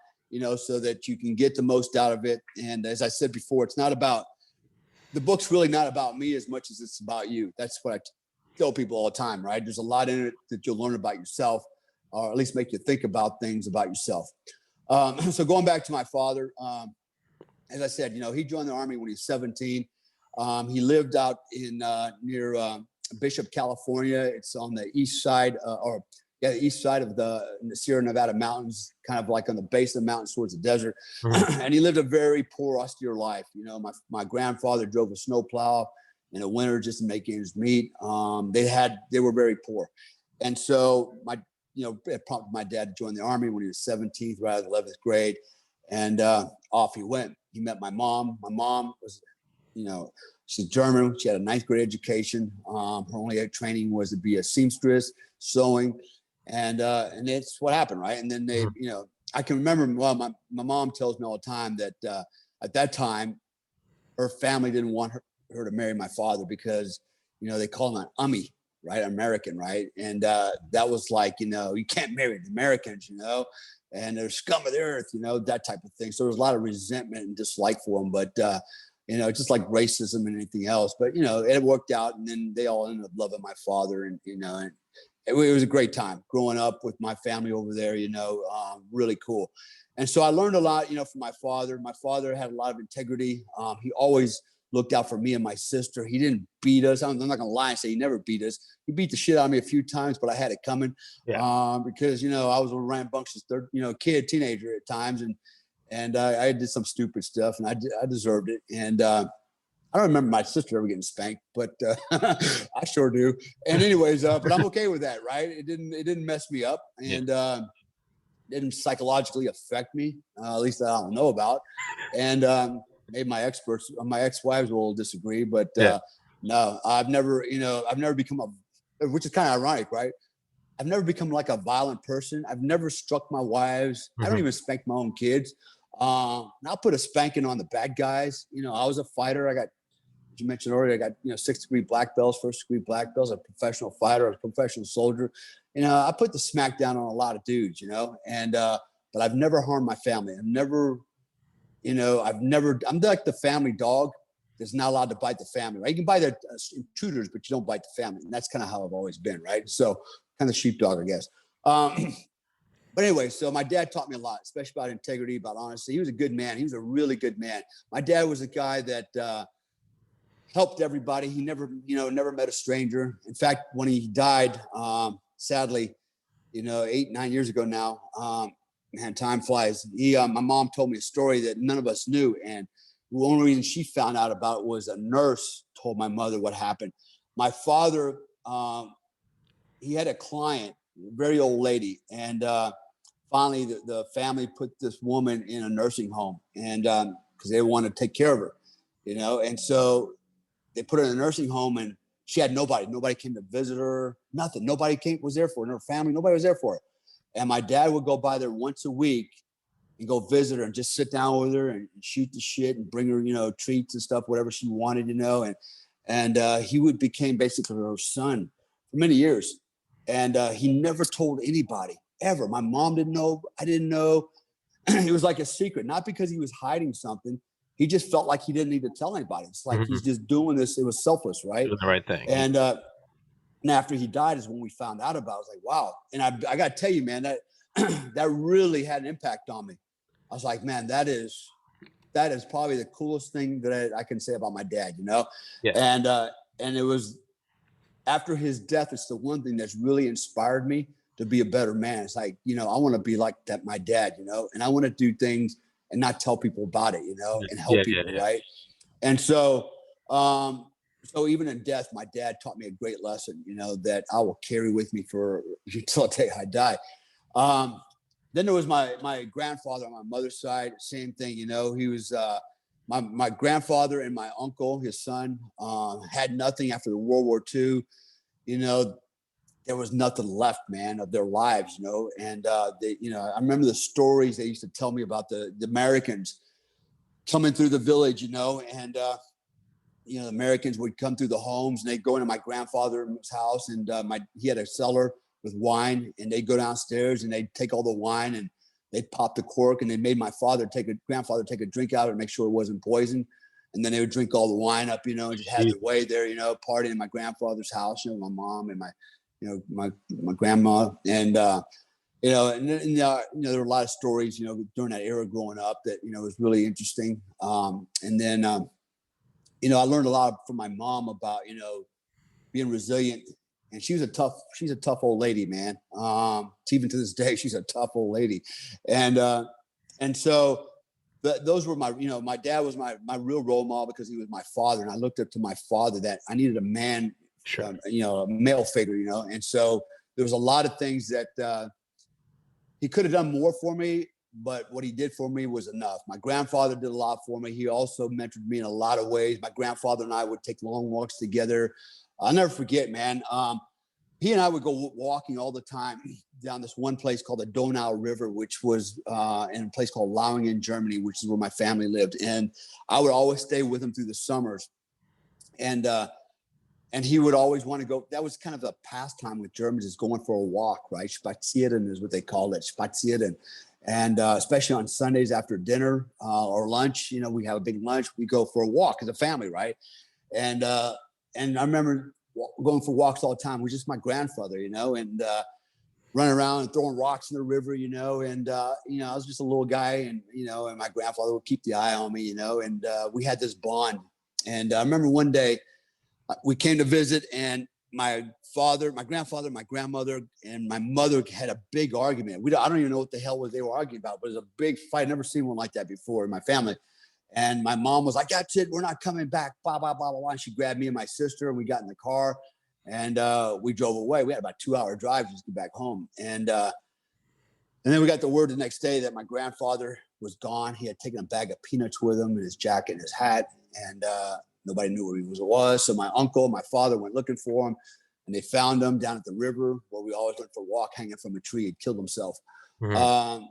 that you can get the most out of it. And as I said before, the book's really not about me as much as it's about you. That's what I tell people all the time, right? There's a lot in it that you'll learn about yourself, or at least make you think about things about yourself. So going back to my father, as I said, he joined the Army when he was 17. He lived out in near Bishop, California. It's on the east side, the east side of the Sierra Nevada mountains, kind of like on the base of the mountains towards the desert. Mhm. And he lived a very poor, austere life. My grandfather drove a snowplow in the winter just to make ends meet. They were very poor. And so it prompted my dad to join the Army when he was 17th, right out of the 11th grade. And off he went. He met my mom. My mom was, she's German. She had a ninth grade education. Her only training was to be a seamstress, sewing. And it's what happened, right? And then they, I can remember, my mom tells me all the time that at that time, her family didn't want her to marry my father because, they call him an ummy, right? American, right? And that was like, you can't marry the Americans, and they're scum of the earth, that type of thing. So there was a lot of resentment and dislike for him, but, just like racism and anything else. But, it worked out, and then they all ended up loving my father, and, and it was a great time growing up with my family over there, really cool. And so I learned a lot, from my father. My father had a lot of integrity. He always looked out for me and my sister. He didn't beat us. I'm not gonna lie and say he never beat us. He beat the shit out of me a few times, but I had it coming. Yeah. Because I was a rambunctious teenager at times, and I did some stupid stuff, and I deserved it. And I don't remember my sister ever getting spanked, but I sure do. And anyways, but I'm okay with that, right? It didn't mess me up, and didn't psychologically affect me, at least that I don't know about. And maybe my ex-wives will disagree, but no, I've never become which is kind of ironic, right? I've never become like a violent person. I've never struck my wives. I don't even spank my own kids. I'll put a spanking on the bad guys. I was a fighter. As you mentioned earlier, I got 6th-degree black belts, 1st-degree black belts, a professional fighter, a professional soldier. I put the smack down on a lot of dudes, and but I've never harmed my family. I'm like the family dog that's not allowed to bite the family, right? You can bite the intruders, but you don't bite the family. And that's kind of how I've always been, right? So kind of sheepdog, I guess. But anyway, so my dad taught me a lot, especially about integrity, about honesty. He was a good man. He was a really good man. My dad was a guy that helped everybody. He never met a stranger. In fact, when he died, sadly, 8, 9 years ago now, man, time flies. My mom told me a story that none of us knew. And the only reason she found out about it was a nurse told my mother what happened. My father, he had a client, a very old lady. And finally, the family put this woman in a nursing home, and because they wanted to take care of her, and so they put her in a nursing home, and she had nobody. Nobody came to visit her, nothing. Nobody was there for her, and her family, nobody was there for her. And my dad would go by there once a week and go visit her and just sit down with her and shoot the shit and bring her, treats and stuff, whatever she wanted, and he became basically her son for many years. And he never told anybody ever. My mom didn't know. I didn't know. It was like a secret, not because he was hiding something. He just felt like he didn't need to tell anybody. It's like he's just doing this. It was selfless, right? Doing the right thing. And after he died is when we found out about it. I was like, wow. And I got to tell you, man, that that really had an impact on me. I was like, man, that is probably the coolest thing that I can say about my dad, Yeah. And it was after his death, it's the one thing that's really inspired me to be a better man. It's like, I want to be like that, my dad, and I want to do things and not tell people about it, and help people, right? And so, so even in death, my dad taught me a great lesson, that I will carry with me until the day I die. Then there was my grandfather on my mother's side, same thing, he was my grandfather and my uncle, his son, had nothing after the World War II. there was nothing left, man, of their lives, and they, I remember the stories they used to tell me about the Americans coming through the village, and the Americans would come through the homes and they'd go into my grandfather's house, and he had a cellar with wine, and they'd go downstairs and they'd take all the wine and they'd pop the cork, and they made my grandfather take a drink out of it and make sure it wasn't poison. And then they would drink all the wine up, and just have their way there, partying in my grandfather's house, my mom and my grandma. And, there were a lot of stories, during that era growing up that, was really interesting. And then, I learned a lot from my mom about, being resilient. And she's a tough old lady, man. Even to this day, she's a tough old lady. And so those were my dad was my real role model because he was my father. And I looked up to my father that I needed a man, Sure. A male figure, And so there was a lot of things that he could have done more for me, but what he did for me was enough. My grandfather did a lot for me. He also mentored me in a lot of ways. My grandfather and I would take long walks together. I'll never forget, man. He and I would go walking all the time down this one place called the Donau River, which was in a place called Lauingen, Germany, which is where my family lived. And I would always stay with him through the summers. And he would always want to go. That was kind of a pastime with Germans, is going for a walk, right? Spazieren is what they called it, spazieren. And especially on Sundays after dinner or lunch, we have a big lunch. We go for a walk as a family, right? And I remember going for walks all the time. It was just my grandfather, and running around and throwing rocks in the river, and I was just a little guy, and and my grandfather would keep the eye on me, and we had this bond. And I remember one day we came to visit, and my grandfather, my grandmother, and my mother had a big argument. I don't even know what the hell they were arguing about, but it was a big fight. I've never seen one like that before in my family. And my mom was like, "That's it, we're not coming back, blah, blah, blah, blah, blah." And she grabbed me and my sister, and we got in the car, and we drove away. We had about a 2-hour drive just to get back home. And then we got the word the next day that my grandfather was gone. He had taken a bag of peanuts with him, and his jacket and his hat, and nobody knew where he was. So my uncle, my father went looking for him, and they found him down at the river where we always went for a walk, hanging from a tree. He'd killed himself. Mm-hmm.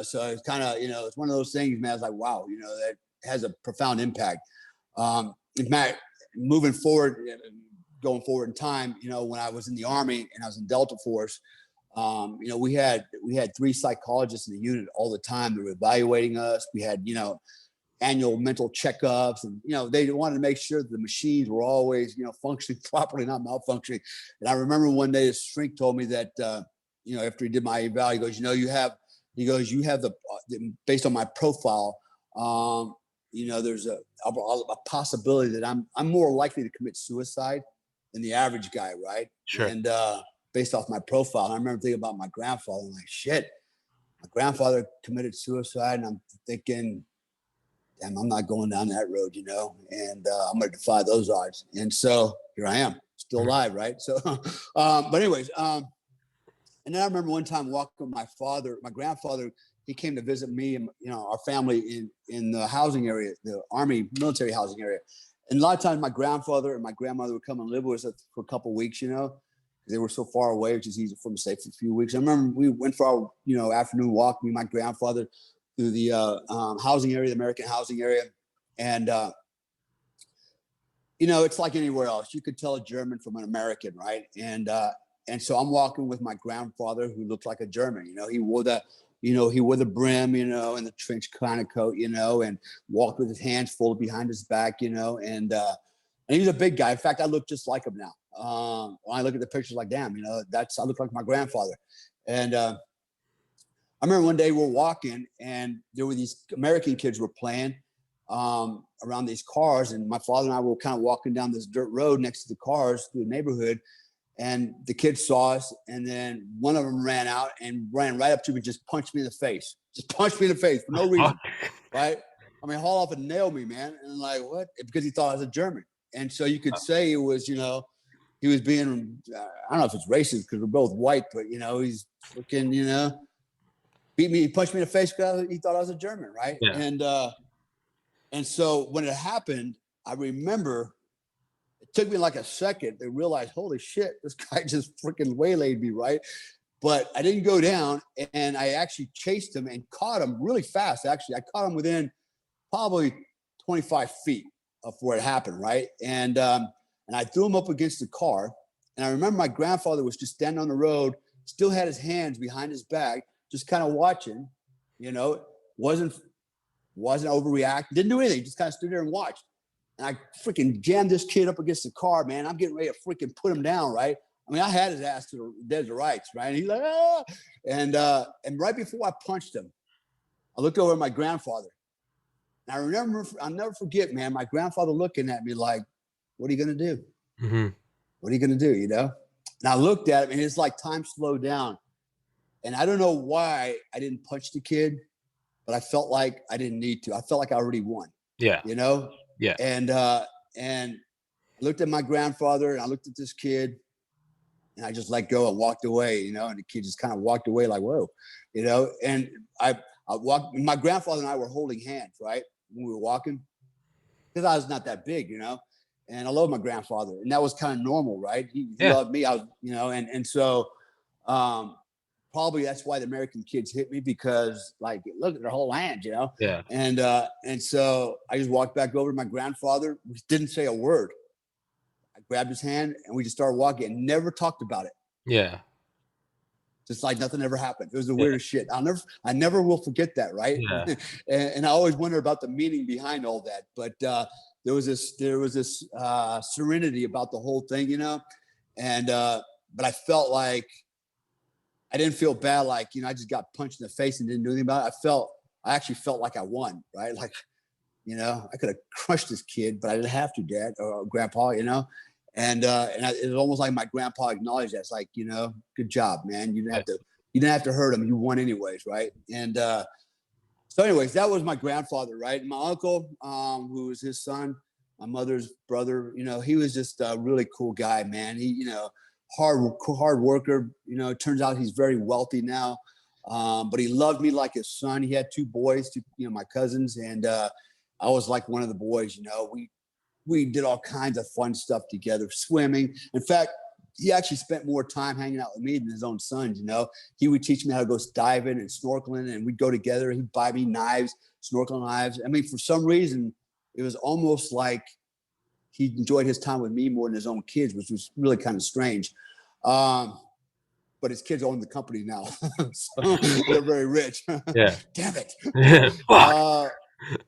So it's kind of, it's one of those things, man. I was like, wow, that has a profound impact. In fact, moving forward, going forward in time, when I was in the Army and I was in Delta Force, we had 3 psychologists in the unit all the time. They were evaluating us. We had, annual mental checkups, and they wanted to make sure that the machines were always functioning properly, not malfunctioning. And I remember one day his shrink told me that after he did my eval, he goes, you have the based on my profile, there's a possibility that I'm more likely to commit suicide than the average guy, right? Sure. And based off my profile, and I remember thinking about my grandfather. I'm like, shit, my grandfather committed suicide, and I'm thinking, damn, I'm not going down that road, and I'm going to defy those odds. And so here I am, still alive, right? So, but anyways, and then I remember one time walking with my grandfather, he came to visit me and, our family in the housing area, the Army military housing area. And a lot of times my grandfather and my grandmother would come and live with us for a couple of weeks, because they were so far away, which is easy for them to stay for a few weeks. I remember we went for our, afternoon walk, me and my grandfather, through the housing area, the American housing area. And, it's like anywhere else. You could tell a German from an American, right? And so I'm walking with my grandfather, who looked like a German. He wore the brim, and the trench kind of coat, and walked with his hands folded behind his back, and he's a big guy. In fact, I look just like him now. When I look at the pictures, like, damn, I look like my grandfather. And I remember one day we're walking, and there were these American kids were playing around these cars, and my father and I were kind of walking down this dirt road next to the cars through the neighborhood, and the kids saw us, and then one of them ran out and ran right up to me, just punched me in the face for no reason, right? I mean, haul off and nail me, man. And I'm like, what? Because he thought I was a German. And so you could say it was, he was being, I don't know if it's racist because we're both white, but he's looking, beat me, he punched me in the face because he thought I was a German, right? Yeah. And so when it happened, I remember it took me like a second to realize, holy shit, this guy just freaking waylaid me, right? But I didn't go down, and I actually chased him and caught him really fast. Actually, I caught him within probably 25 feet of where it happened, right? And I threw him up against the car. And I remember my grandfather was just standing on the road, still had his hands behind his back, just kind of watching, you know, wasn't overreacting, didn't do anything, just kind of stood there and watched. And I freaking jammed this kid up against the car, man. I'm getting ready to freaking put him down, right? I mean, I had his ass to the dead to rights, right? And he's like, ah! And right before I punched him, I looked over at my grandfather. And I remember, I'll never forget, man, my grandfather looking at me like, what are you going to do? Mm-hmm. What are you going to do, you know? And I looked at him, and it's like time slowed down. And I don't know why I didn't punch the kid, but I felt like I didn't need to. I felt like I already won. Yeah. You know? Yeah. And I looked at my grandfather, and I looked at this kid, and I just let go and walked away, you know, and the kid just kind of walked away like, whoa, you know, and I walked, my grandfather and I were holding hands, right? When we were walking, because I was not that big, you know, and I love my grandfather, and that was kind of normal, right? He loved me. I was, you know, and so probably that's why the American kids hit me, because like, look at their whole hands, you know? Yeah. And so I just walked back over to my grandfather, didn't say a word. I grabbed his hand, and we just started walking and never talked about it. Yeah. Just like nothing ever happened. It was the weirdest shit. I never will forget that. Right. Yeah. and I always wonder about the meaning behind all that. But there was this serenity about the whole thing, you know? And, but I felt like I didn't feel bad. Like, you know, I just got punched in the face and didn't do anything about it. I actually felt like I won, right? Like, you know, I could have crushed this kid, but I didn't have to, Dad or Grandpa, you know? And it was almost like my grandpa acknowledged that. It's like, you know, good job, man. You didn't have to hurt him. You won anyways, right? And so anyways, that was my grandfather, right? And my uncle, who was his son, my mother's brother, you know, he was just a really cool guy, man. He, you know, hard worker. You know, it turns out he's very wealthy now. But he loved me like his son. He had two boys, you know, my cousins, and I was like one of the boys. You know, we did all kinds of fun stuff together, swimming. In fact, he actually spent more time hanging out with me than his own sons. You know, he would teach me how to go diving and snorkeling, and we'd go together. He'd buy me knives, snorkeling knives. I mean, for some reason, it was almost like he enjoyed his time with me more than his own kids, which was really kind of strange. But his kids own the company now, so they're very rich. Yeah. Damn it. Fuck.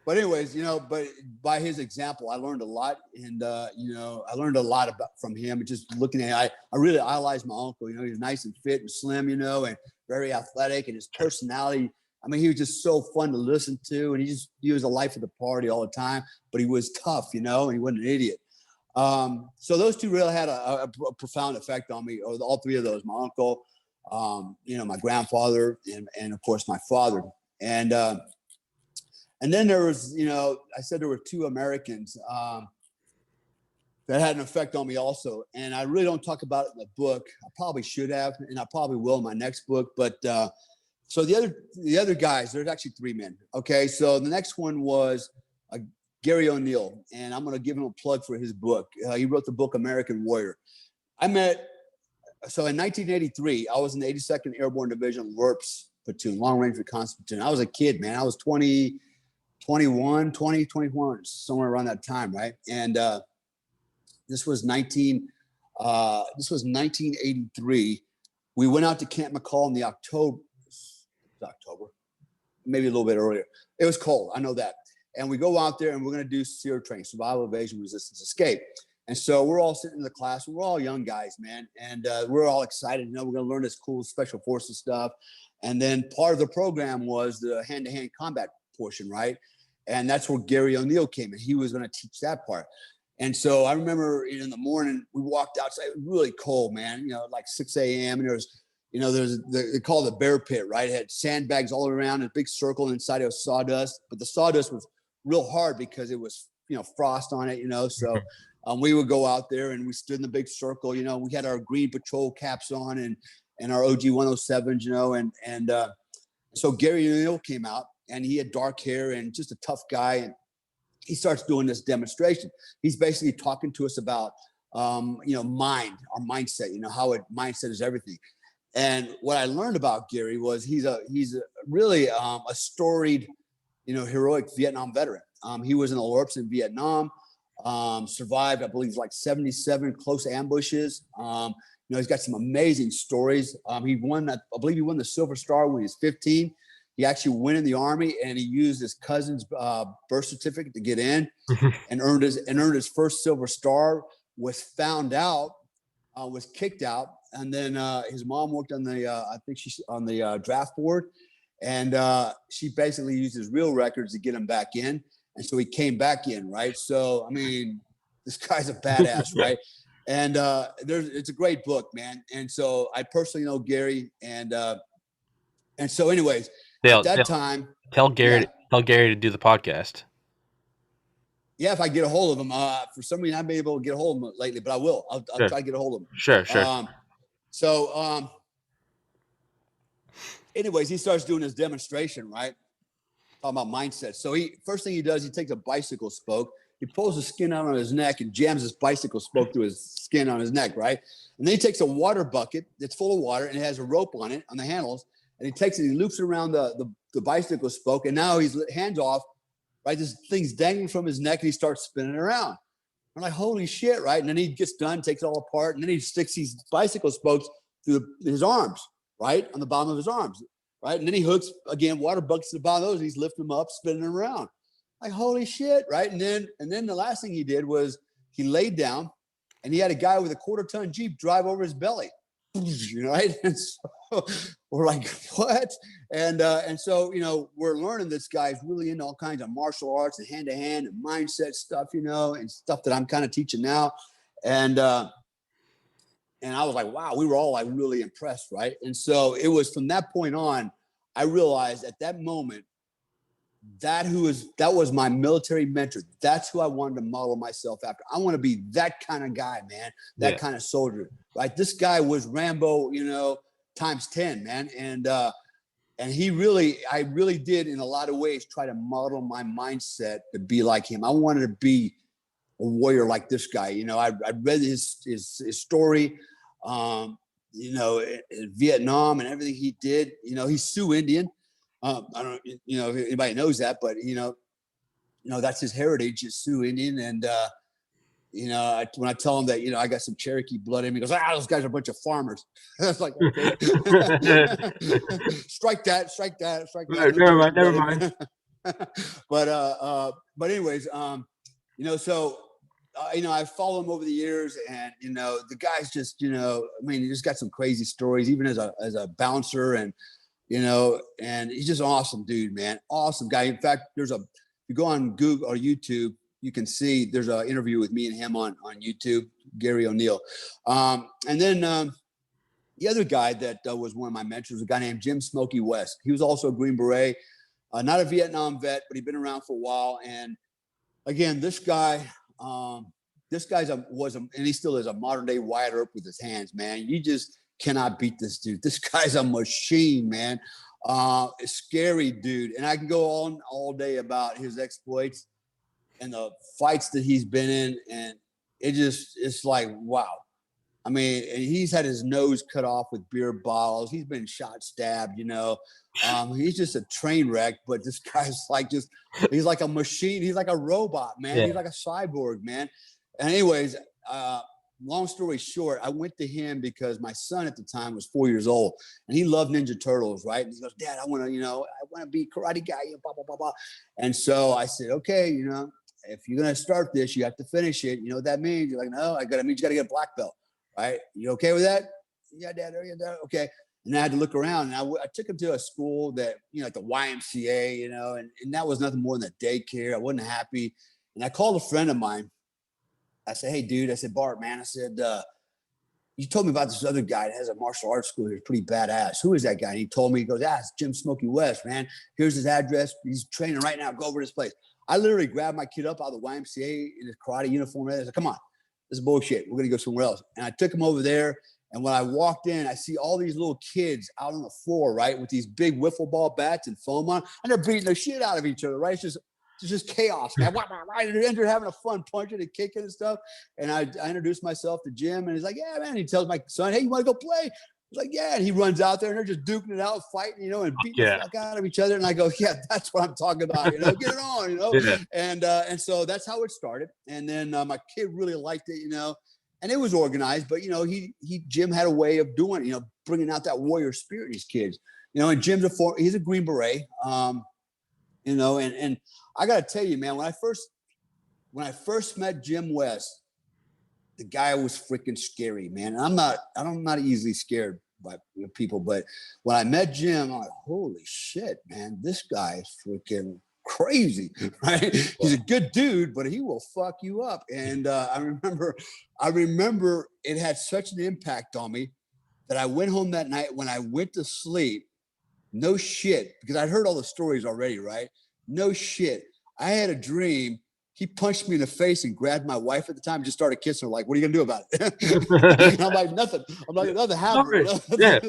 But anyways, you know, but by his example, I learned a lot, and you know, I learned a lot from him. Just looking at, I really idolized my uncle. You know, he was nice and fit and slim, you know, and very athletic, and his personality. I mean, he was just so fun to listen to, and he was the life of the party all the time. But he was tough, you know, and he wasn't an idiot. So those two really had a profound effect on me, or all three of those: my uncle, you know, my grandfather, and of course my father. And then there was, you know, I said there were two Americans that had an effect on me also. And I really don't talk about it in the book. I probably should have, and I probably will in my next book. But so the other guys, there's actually three men. Okay, so the next one was Gary O'Neill, and I'm going to give him a plug for his book. He wrote the book American Warrior. So in 1983, I was in the 82nd Airborne Division LRRPS platoon, Long Range Reconnaissance Platoon. I was a kid, man. I was 21, somewhere around that time, right? And this was 1983. We went out to Camp McCall in the October, maybe a little bit earlier. It was cold, I know that. And we go out there, and we're going to do SERE training, survival, evasion, resistance, escape. And so we're all sitting in the class, and we're all young guys, man. And we're all excited. You know, we're going to learn this cool special forces stuff. And then part of the program was the hand-to-hand combat portion, right? And that's where Gary O'Neill came in. He was going to teach that part. And so I remember in the morning, we walked outside. It was really cold, man, you know, like 6 a.m. And they call it the bear pit, right? It had sandbags all around, a big circle inside. It was sawdust, but the sawdust was real hard because it was, you know, frost on it, you know. So we would go out there, and we stood in the big circle. You know, we had our green patrol caps on and our OG 107s, you know, and so Gary O'Neill came out, and he had dark hair and just a tough guy, and he starts doing this demonstration. He's basically talking to us about mind, our mindset, how mindset is everything. And what I learned about Gary was he's really a storied, heroic Vietnam veteran. He was in the LORPs in Vietnam, survived, I believe, like 77 close ambushes. He's got some amazing stories. He won that, I believe he won the Silver Star when he was 15. He actually went in the Army, and he used his cousin's birth certificate to get in, and earned his first Silver Star. Was found out, was kicked out, and then his mom worked on the I think she's on the draft board, and she basically used his real records to get him back in, and so he came back in, right? So I mean, this guy's a badass, right? And it's a great book, man. And so I personally know Gary, and so anyways, at that time, tell Gary to do the podcast. Yeah, if I get a hold of him, for some reason I haven't been able to get a hold of him lately, but I will. I'll try to get a hold of him. Sure. Anyways, he starts doing his demonstration, right? Talking about mindset. So first thing he does, he takes a bicycle spoke, he pulls the skin out on his neck and jams his bicycle spoke through his skin on his neck, right? And then he takes a water bucket that's full of water and it has a rope on it, on the handles, and he takes it, he loops it around the bicycle spoke, and now he's hands off. Right, this thing's dangling from his neck, and he starts spinning around. I'm like, holy shit, right? And then he gets done, takes it all apart, and then he sticks these bicycle spokes through his arms, right, on the bottom of his arms, right? And then he hooks, again, water buckets to the bottom of those, and he's lifting them up, spinning them around. Like, holy shit, right? And then the last thing he did was he laid down, and he had a guy with a quarter-ton Jeep drive over his belly, right? And so we're like, what? And so, we're learning this guy's really into all kinds of martial arts and hand-to-hand and mindset stuff, and stuff that I'm kind of teaching now. And I was like, wow, we were all like really impressed, right? And so it was from that point on, I realized at that moment that was my military mentor. That's who I wanted to model myself after. I want to be that kind of guy, man, that kind of soldier, right? This guy was Rambo, times 10, man. And I really did in a lot of ways try to model my mindset to be like him. I wanted to be a warrior like this guy. I read his story, in Vietnam and everything he did. He's Sioux Indian. I don't, if anybody knows that, but that's his heritage, is Sioux Indian. And when I tell him that, I got some Cherokee blood in me, he goes, those guys are a bunch of farmers. That's like, okay. strike that. Never mind. But anyways, so, I follow him over the years, and, the guy's just, he just got some crazy stories, even as a bouncer, and, and he's just an awesome dude, man. Awesome guy. In fact, if you go on Google or YouTube, you can see there's an interview with me and him on YouTube, Gary O'Neill. And then the other guy that was one of my mentors was a guy named Jim Smokey West. He was also a Green Beret, not a Vietnam vet, but he'd been around for a while. And again, this guy and he still is a modern day Wyatt Earp with his hands, man. You just cannot beat this dude. This guy's a machine, man. A scary dude. And I can go on all day about his exploits and the fights that he's been in. And it's like, wow. I mean, he's had his nose cut off with beer bottles. He's been shot, stabbed, he's just a train wreck, but this guy's like, he's like a machine. He's like a robot, man. Yeah. He's like a cyborg, man. And anyways, long story short, I went to him because my son at the time was 4 years old, and he loved Ninja Turtles, right? And he goes, Dad, I want to be a karate guy, blah, blah, blah, blah. And so I said, okay, if you're going to start this, you have to finish it. You know what that means? You're like, no, you got to get a black belt, right? You okay with that? Yeah, Dad. Okay. And I had to look around, and I took him to a school that, like the YMCA, and that was nothing more than a daycare. I wasn't happy. And I called a friend of mine. I said, hey, dude, I said, Bart, man, I said, you told me about this other guy that has a martial arts school here. Pretty badass. Who is that guy? And he told me, he goes, it's Jim Smokey West, man. Here's his address. He's training right now. Go over to this place. I literally grabbed my kid up out of the YMCA in his karate uniform. I said, come on, this is bullshit. We're going to go somewhere else. And I took him over there. And when I walked in, I see all these little kids out on the floor, right, with these big wiffle ball bats and foam on, and they're beating the shit out of each other, right? It's just It's just chaos, man. I ended having a fun punching and kicking and stuff. And I introduced myself to Jim, and he's like, yeah, man. He tells my son, hey, you want to go play? He's like, yeah. And he runs out there, and they're just duking it out, fighting, you know, and beating the fuck out of each other. And I go, yeah, that's what I'm talking about, you know, get it on, you know. And so that's how it started. And then my kid really liked it, you know, and it was organized, but, you know, Jim had a way of doing it, you know, bringing out that warrior spirit in his kids, you know. And Jim's he's a Green Beret, you know, and I got to tell you, man, when I first met Jim West, the guy was freaking scary, man. And I'm not easily scared by people, but when I met Jim, I'm like, holy shit, man, this guy is freaking crazy, right? He's a good dude, but he will fuck you up. And I remember it had such an impact on me that I went home that night. When I went to sleep, no shit, because I'd heard all the stories already, right? No shit. I had a dream. He punched me in the face and grabbed my wife at the time and just started kissing her. Like, what are you going to do about it? I'm like, nothing. I'm like, nothing happened. Yeah.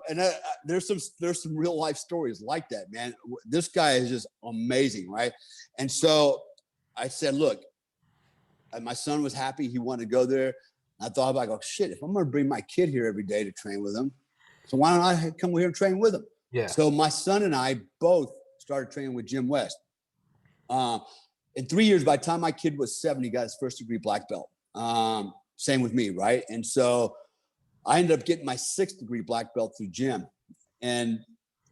And there's some real life stories like that, man. This guy is just amazing, right? And so I said, look, my son was happy. He wanted to go there. I thought about, shit, if I'm going to bring my kid here every day to train with him, so why don't I come here and train with him? Yeah. So my son and I both started training with Jim West. In 3 years, by the time my kid was 7, he got his first degree black belt. Same with me, right? And so I ended up getting my 6th degree black belt through Jim. And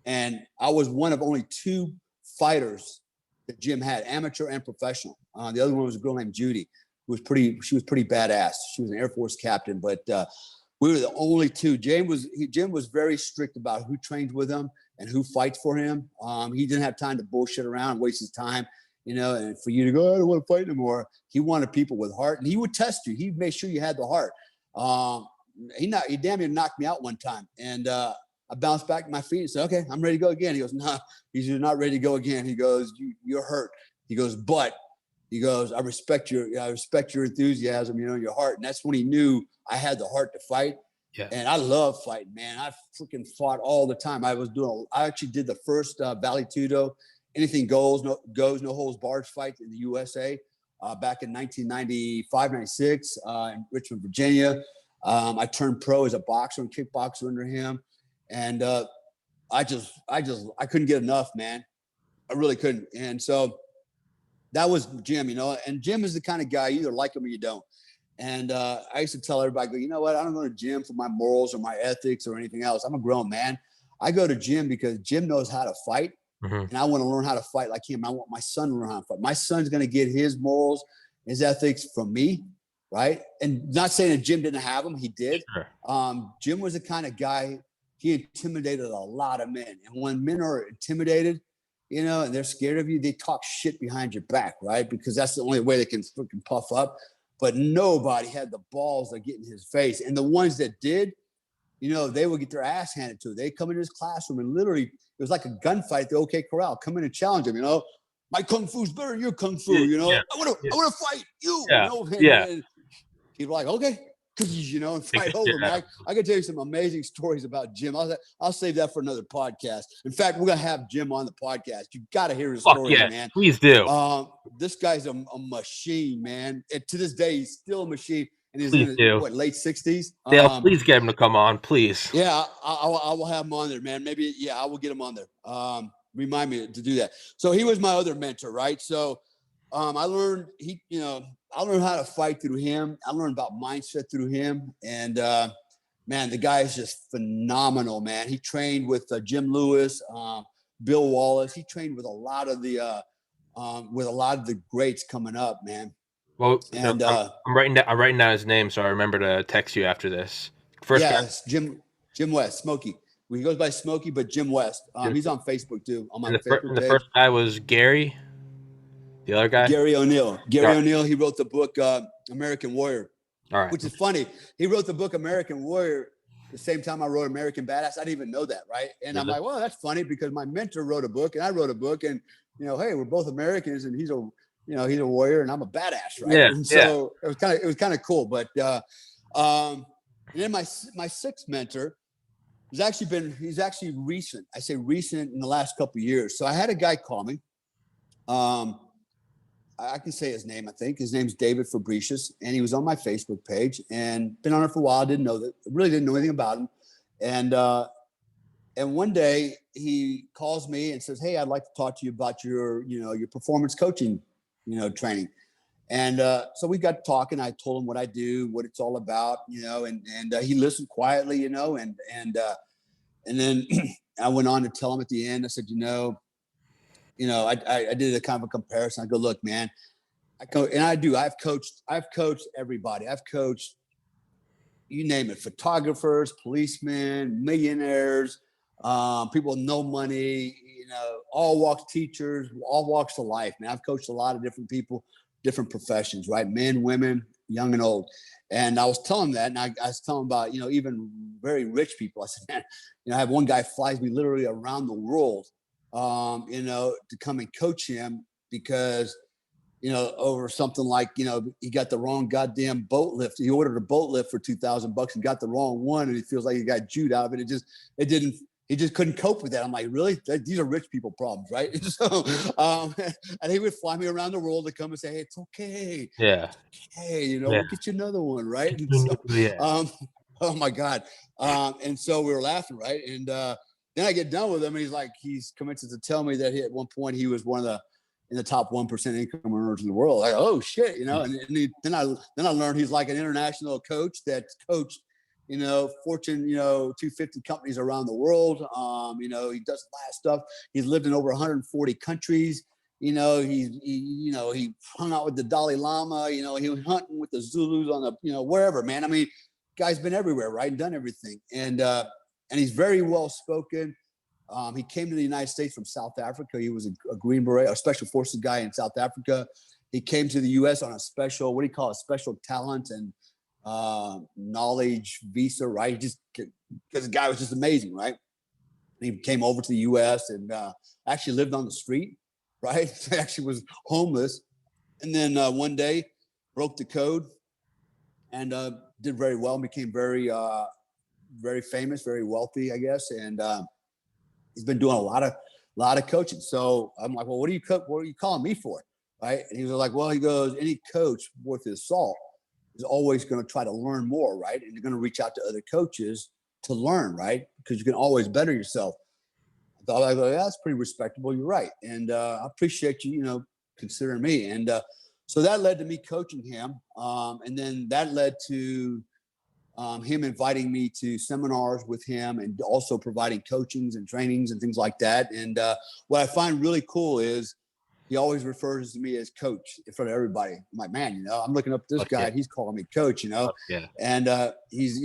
I was one of only 2 fighters that Jim had, amateur and professional. The other one was a girl named Judy, she was pretty badass. She was an Air Force captain, but we were the only 2. Jim was very strict about who trains with him and who fights for him. He didn't have time to bullshit around and waste his time, you know, and for you to go, I don't want to fight anymore. He wanted people with heart, and he would test you. He'd make sure you had the heart. He damn near knocked me out one time. And I bounced back to my feet and said, okay, I'm ready to go again. He goes, no, you're not ready to go again. He goes, you're hurt. He goes, but he goes, I respect your enthusiasm, you know, your heart. And that's when he knew I had the heart to fight. Yeah. And I love fighting, man. I freaking fought all the time. I actually did the first Valley Tudo, anything goes, no holds barred fight in the USA back in 1995, 96 in Richmond, Virginia. I turned pro as a boxer and kickboxer under him. And I couldn't get enough, man. I really couldn't. And so that was Jim, you know, and Jim is the kind of guy, you either like him or you don't. And I used to tell everybody, you know what? I don't go to Jim for my morals or my ethics or anything else. I'm a grown man. I go to Jim because Jim knows how to fight. And I want to learn how to fight like him. I want my son to learn how to fight. My son's going to get his morals, his ethics from me, right? And not saying that Jim didn't have them. He did. Sure. Jim was the kind of guy, he intimidated a lot of men. And when men are intimidated, you know, and they're scared of you, they talk shit behind your back, right? Because that's the only way they can freaking puff up. But nobody had the balls to get in his face. And the ones that did, you know, they would get their ass handed to them. They come into his classroom and literally, it was like a gunfight at the OK Corral. Come in and challenge him, you know. My kung fu's better than your kung fu, you know. Yeah. I want to fight you, you know. And people are like, okay, you know, and fight over, man. I can tell you some amazing stories about Jim. I'll save that for another podcast. In fact, we're gonna have Jim on the podcast. You got to hear his stories, man. Please do. This guy's a machine, man. And to this day, he's still a machine. And he's in his, late 60s. Dale, please get him to come on, please. Yeah, I will have him on there, man. Maybe, I will get him on there. Remind me to do that. So he was my other mentor, right? So I learned I learned how to fight through him. I learned about mindset through him. And man, the guy is just phenomenal, man. He trained with Jim Lewis, Bill Wallace. He trained with a lot of the greats coming up, man. Well, and I'm writing down his name, so I remember to text you after this. First guy. It's Jim West, Smokey. He goes by Smokey, but Jim West. He's on Facebook too. On my Facebook page. The first guy was Gary. The other guy, Gary O'Neill. O'Neill. He wrote the book American Warrior. All right. Which is funny. He wrote the book American Warrior the same time I wrote American Badass. I didn't even know that, right? And I'm like, well, that's funny because my mentor wrote a book and I wrote a book, and you know, hey, we're both Americans, and he's a warrior and I'm a badass, right? Yeah. And so it was kind of cool. But and then my 6th mentor he's actually recent. I say recent in the last couple of years. So I had a guy call me I can say his name. I think his name's David Fabricius, and he was on my Facebook page and been on it for a while. Really didn't know anything about him. And one day he calls me and says, "Hey, I'd like to talk to you about your performance coaching, training." And so we got talking. I told him what I do, what it's all about, and he listened quietly, and then I went on to tell him at the end. I said, I did a kind of a comparison. I go, look, man, I've coached everybody. I've coached, you name it, photographers, policemen, millionaires, people with no money, all walks, teachers, all walks of life, man. I've coached a lot of different people, different professions, right? Men, women, young and old. And I was telling him that, and I was telling him about, even very rich people. I said, man, I have one guy flies me literally around the world, to come and coach him because, over something like, he got the wrong goddamn boat lift. He ordered a boat lift for $2,000 and got the wrong one. And he feels like he got Jewed out of it. He just couldn't cope with that. I'm like, really? These are rich people problems, right? And so, and he would fly me around the world to come and say, "Hey, it's okay. Yeah. Hey, we'll get you another one, right?" And so, Yeah. oh my God. And so we were laughing, right? And then I get done with him, and he's commences to tell me that at one point he was one of in the top 1% income earners in the world. Like, oh shit, then I learned he's like an international coach that's coached, Fortune, 250 companies around the world. He does a lot of stuff. He's lived in over 140 countries. He hung out with the Dalai Lama. He was hunting with the Zulus on the, wherever, man. I mean, guy's been everywhere, right? And done everything. And he's very well spoken. He came to the United States from South Africa. He was a Green Beret, a special forces guy in South Africa. He came to the U.S. on a special, what do you call it, special talent and knowledge visa, right? Because the guy was just amazing, right? And he came over to the U.S. and actually lived on the street, right? Actually was homeless. And then one day broke the code and did very well and became very, very famous, very wealthy, I guess. And he's been doing a lot of coaching. So I'm like, well, what are you calling me for? Right. And he was like, well, he goes, any coach worth his salt is always going to try to learn more. Right. And you're going to reach out to other coaches to learn. Right. Because you can always better yourself. I thought, I go, yeah, that's pretty respectable. You're right. And I appreciate you, considering me. And so that led to me coaching him. And then that led to him inviting me to seminars with him and also providing coachings and trainings and things like that. And what I find really cool is he always refers to me as coach in front of everybody. I'm like, man, I'm looking up this guy and he's calling me coach, Yeah. And he's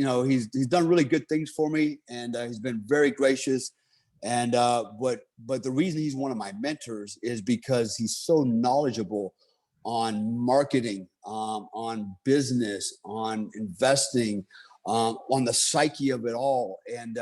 done really good things for me, and he's been very gracious. And but the reason he's one of my mentors is because he's so knowledgeable on marketing, on business, on investing, on the psyche of it all. And,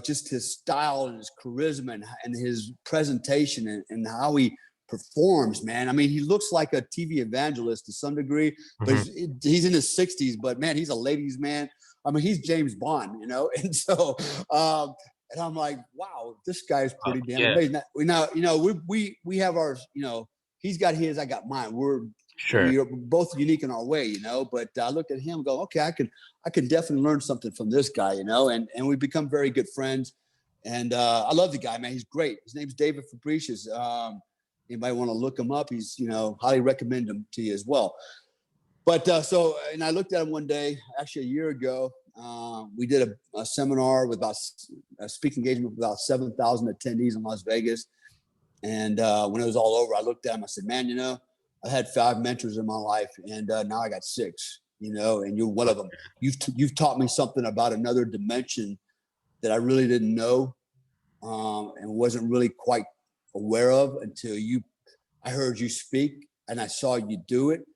just his style and his charisma and his presentation and how he performs, man. I mean, he looks like a TV evangelist to some degree, but he's in his 60s, but man, he's a ladies' man. I mean, he's James Bond, and so, and I'm like, wow, this guy's pretty damn amazing. We have ours, he's got his, I got mine. We're both unique in our way, but I looked at him and go, okay, I can definitely learn something from this guy, and we've become very good friends. And I love the guy, man. He's great. His name's David Fabricius. Anybody want to look him up? He's, highly recommend him to you as well. But and I looked at him one day, actually a year ago. We did a seminar with about a speaking engagement with about 7,000 attendees in Las Vegas. And when it was all over, I looked at him. I said, man, I had 5 mentors in my life, and now I got 6. And you're one of them. You've taught me something about another dimension that I really didn't know, and wasn't really quite aware of until I heard you speak and I saw you do it.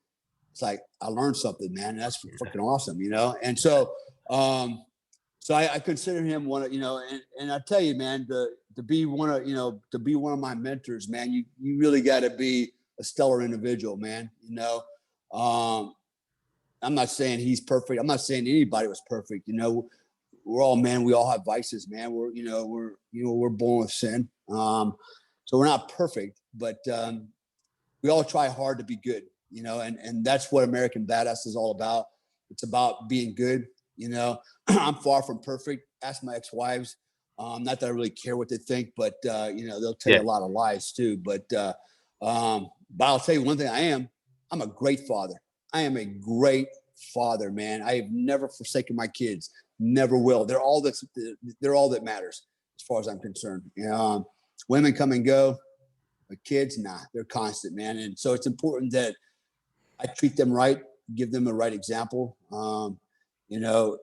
It's like I learned something, man. And that's freaking awesome, And so, so I consider him one of, and I tell you, man, to be one of my mentors, man, you really got to be a stellar individual, man. I'm not saying he's perfect. I'm not saying anybody was perfect. We're all, man, we all have vices, man. We're born with sin. So we're not perfect, but we all try hard to be good, you know, and that's what American Badass is all about. It's about being good, you know. I'm far from perfect. Ask my ex-wives. Not that I really care what they think, but you know, they'll tell you a lot of lies too. But I'll tell you one thing: I'm a great father. I am a great father, man. I have never forsaken my kids. Never will. They're all that matters as far as I'm concerned. Women come and go, but kids, nah, they're constant, man. And so it's important that I treat them right, give them the right example. You know,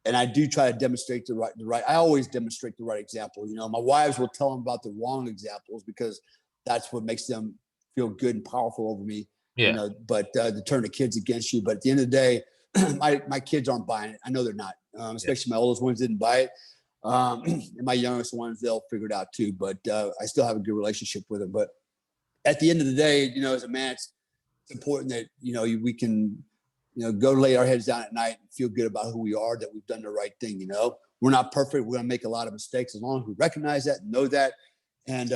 and I do try to demonstrate the right. I always demonstrate the right example. You know, my wives will tell them about the wrong examples because that's what makes them feel good and powerful over me. Yeah. You know, but to turn the kids against you. But at the end of the day, my kids aren't buying it. I know they're not. Especially my oldest ones didn't buy it. And my youngest ones, they'll figure it out too. But I still have a good relationship with them. But at the end of the day, you know, as a man, it's important that, you know, we can, you know, go lay our heads down at night and feel good about who we are, that we've done the right thing. You know, we're not perfect. We're going to make a lot of mistakes. As long as we recognize that, know that, and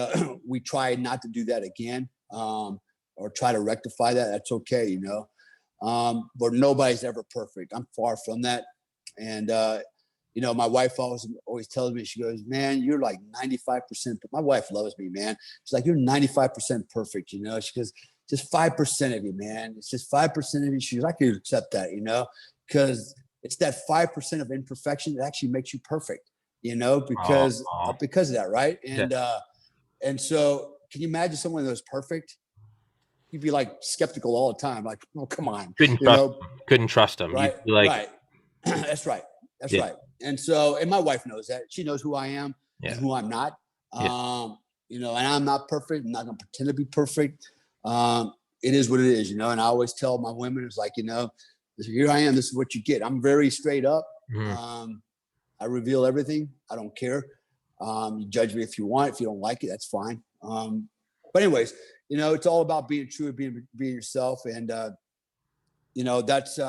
we try not to do that again, or try to rectify that. That's okay, you know. But nobody's ever perfect. I'm far from that. And you know, my wife always tells me, she goes, man, you're like 95%. My wife loves me, man. She's like, you're 95% perfect, you know. She goes, just 5% of you, man. It's just 5% of you. She goes, I can accept that, you know, because it's that 5% of imperfection that actually makes you perfect, you know, because of that, right? And so can you imagine someone that was perfect? You'd be like skeptical all the time, like, oh, come on. Couldn't trust them. Right, You'd be like, right. That's right. That's right. And so, and my wife knows that. She knows who I am and who I'm not. You know, and I'm not perfect. I'm not going to pretend to be perfect. It is what it is, you know. And I always tell my women, it's like, you know, here I am. This is what you get. I'm very straight up. I reveal everything. I don't care. You judge me if you want. If you don't like it, that's fine. But anyways, you know, it's all about being true, being yourself, and you know, that's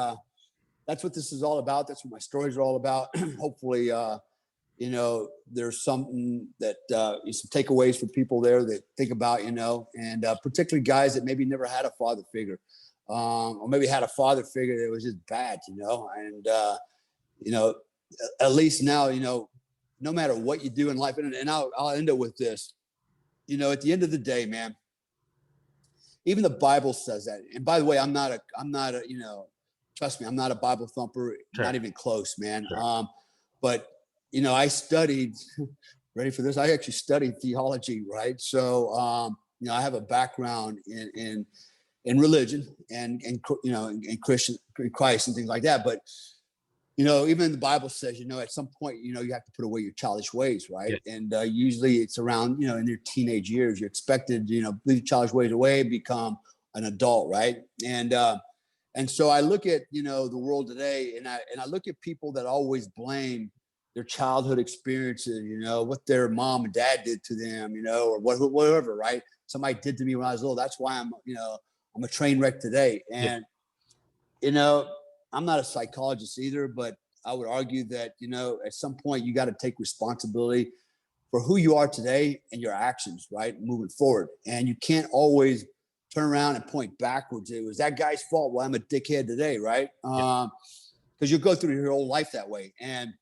what this is all about. That's what my stories are all about. Hopefully, you know, there's something that some takeaways for people there that think about, you know, and particularly guys that maybe never had a father figure, or maybe had a father figure that was just bad, you know, and you know, at least now, you know, no matter what you do in life, and I'll end it with this, you know, at the end of the day, man, even the Bible says that. And by the way, I'm not a, you know, trust me, I'm not a Bible thumper, not even close, man. But, you know, I studied, ready for this? I actually studied theology, right? So, you know, I have a background in religion and you know, in Christ and things like that. But, you know, even the Bible says, you know, at some point, you know, you have to put away your childish ways, right? And usually it's around, you know, in your teenage years, you're expected, you know, leave childish ways away, become an adult, right? And so I look at, you know, the world today, and I look at people that always blame their childhood experiences, you know, what their mom and dad did to them, you know, or whatever, right? Somebody did to me when I was little. That's why I'm, you know, I'm a train wreck today. And, you know, I'm not a psychologist either, but I would argue that, you know, at some point you got to take responsibility for who you are today and your actions, right? Moving forward. And you can't always turn around and point backwards. It was that guy's fault. Well, I'm a dickhead today, right? Because you go through your whole life that way. And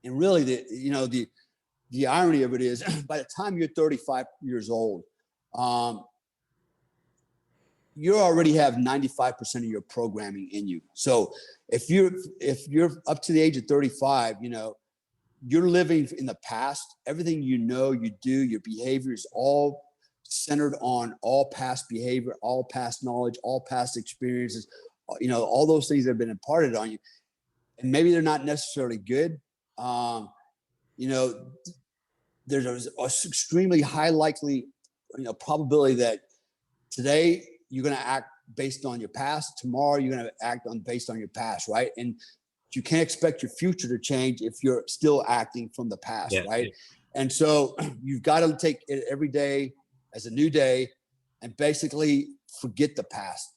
really, the irony of it is, by the time you're 35 years old, you already have 95% of your programming in you. So if you're up to the age of 35, you know, you're living in the past. Everything you know, you do, your behavior is all centered on all past behavior, all past knowledge, all past experiences, you know, all those things that have been imparted on you. And maybe they're not necessarily good. You know, there's an extremely high likely, you know, probability that today you're going to act based on your past. Tomorrow you're going to act based on your past, right? And you can't expect your future to change if you're still acting from the past, right? And so you've got to take it every day as a new day and basically forget the past,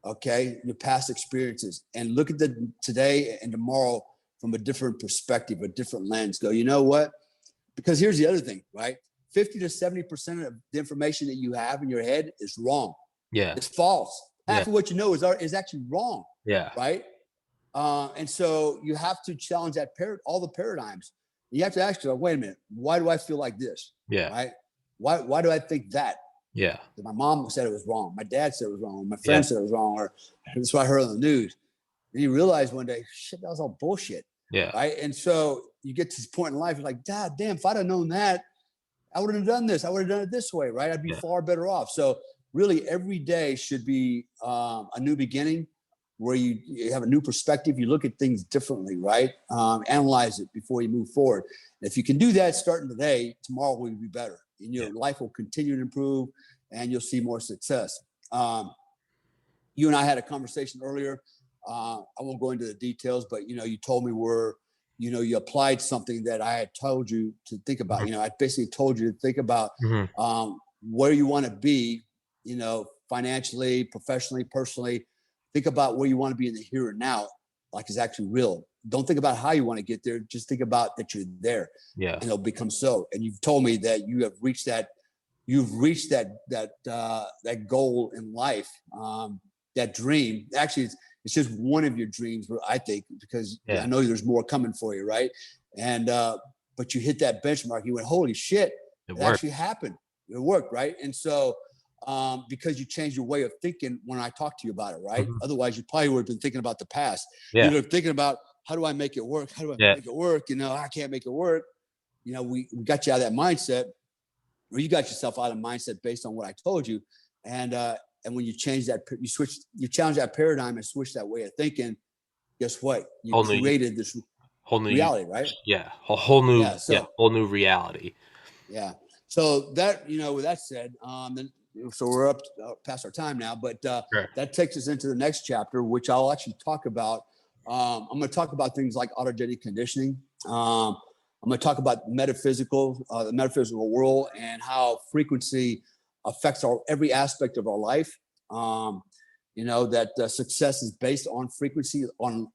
okay? Your past experiences, and look at the today and tomorrow from a different perspective, a different lens. Go, you know what? Because here's the other thing, right? 50 to 70% of the information that you have in your head is wrong. Yeah. It's false. Half Yeah. of what you know is actually wrong. Yeah. Right. And so you have to challenge all the paradigms. You have to ask yourself, wait a minute, why do I feel like this? Yeah. Right. Why do I think that? Yeah. My mom said it was wrong. My dad said it was wrong. My friend said it was wrong. Or that's what I heard on the news. And you realize one day, shit, that was all bullshit. Yeah. Right. And so you get to this point in life, you're like, God damn, if I'd have known that, I would have done this. I would have done it this way. Right. I'd be far better off. So really every day should be a new beginning where you have a new perspective. You look at things differently, right? Analyze it before you move forward. And if you can do that starting today, tomorrow will be better. And your life will continue to improve and you'll see more success. You and I had a conversation earlier. I won't go into the details, but you told me you applied something that I had told you to think about. I basically told you to think about where you want to be, financially, professionally, personally. Think about where you want to be in the here and now, like it's actually real. Don't think about how you want to get there. Just think about that you're there. Yeah. And it'll become so. And you've told me that you have reached that. You've reached that goal in life, that dream. Actually, it's just one of your dreams, I think, because I know there's more coming for you, right? And but you hit that benchmark. You went, holy shit! It actually happened. It worked, right? And so. Because you changed your way of thinking when I talked to you about it, right? Mm-hmm. Otherwise, you probably would have been thinking about the past. Yeah. You were thinking about, how do I make it work? How do I make it work? I can't make it work. We got you out of that mindset, or you got yourself out of mindset based on what I told you. And when you change that, you challenge that paradigm and switch that way of thinking, guess what? You created this whole new reality, right? Yeah. A whole new, whole new reality. Yeah. So that, with that said, so we're up past our time now, but that takes us into the next chapter, which I'll actually talk about. I'm going to talk about things like autogenic conditioning. I'm going to talk about the metaphysical world and how frequency affects every aspect of our life. That success is based on frequency, on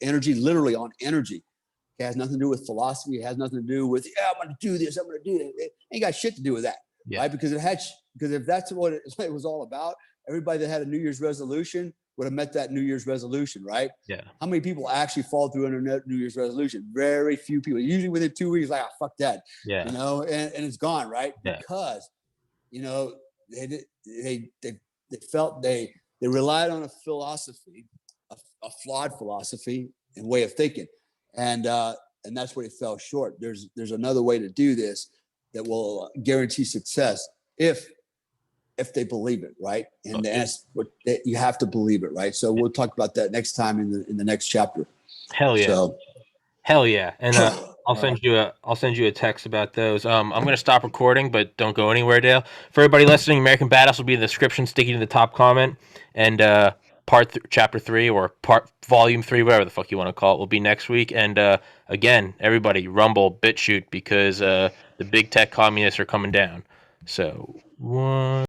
energy, literally on energy. It has nothing to do with philosophy. It has nothing to do with, I'm going to do this. I'm going to do it. It ain't got shit to do with that. Yeah. Right? Because if that's what it was all about, everybody that had a New Year's resolution would have met that New Year's resolution, right? Yeah. How many people actually fall through on a New Year's resolution? Very few people. Usually within 2 weeks, like, fuck that. Yeah. And it's gone, right? Yeah. Because, they felt they relied on a philosophy, a flawed philosophy and way of thinking. And that's where it fell short. There's another way to do this that will guarantee success if they believe it, right? And that's what you have to believe it, right? So we'll talk about that next time in the next chapter. Hell yeah. So, hell yeah. And I'll send you a text about those. I'm going to stop recording, but don't go anywhere, Dale. For everybody listening, American Badass will be in the description, sticking to the top comment, and chapter 3 or volume 3, whatever the fuck you want to call it, will be next week. And again, everybody, Rumble, BitChute, because the big tech communists are coming down. So 1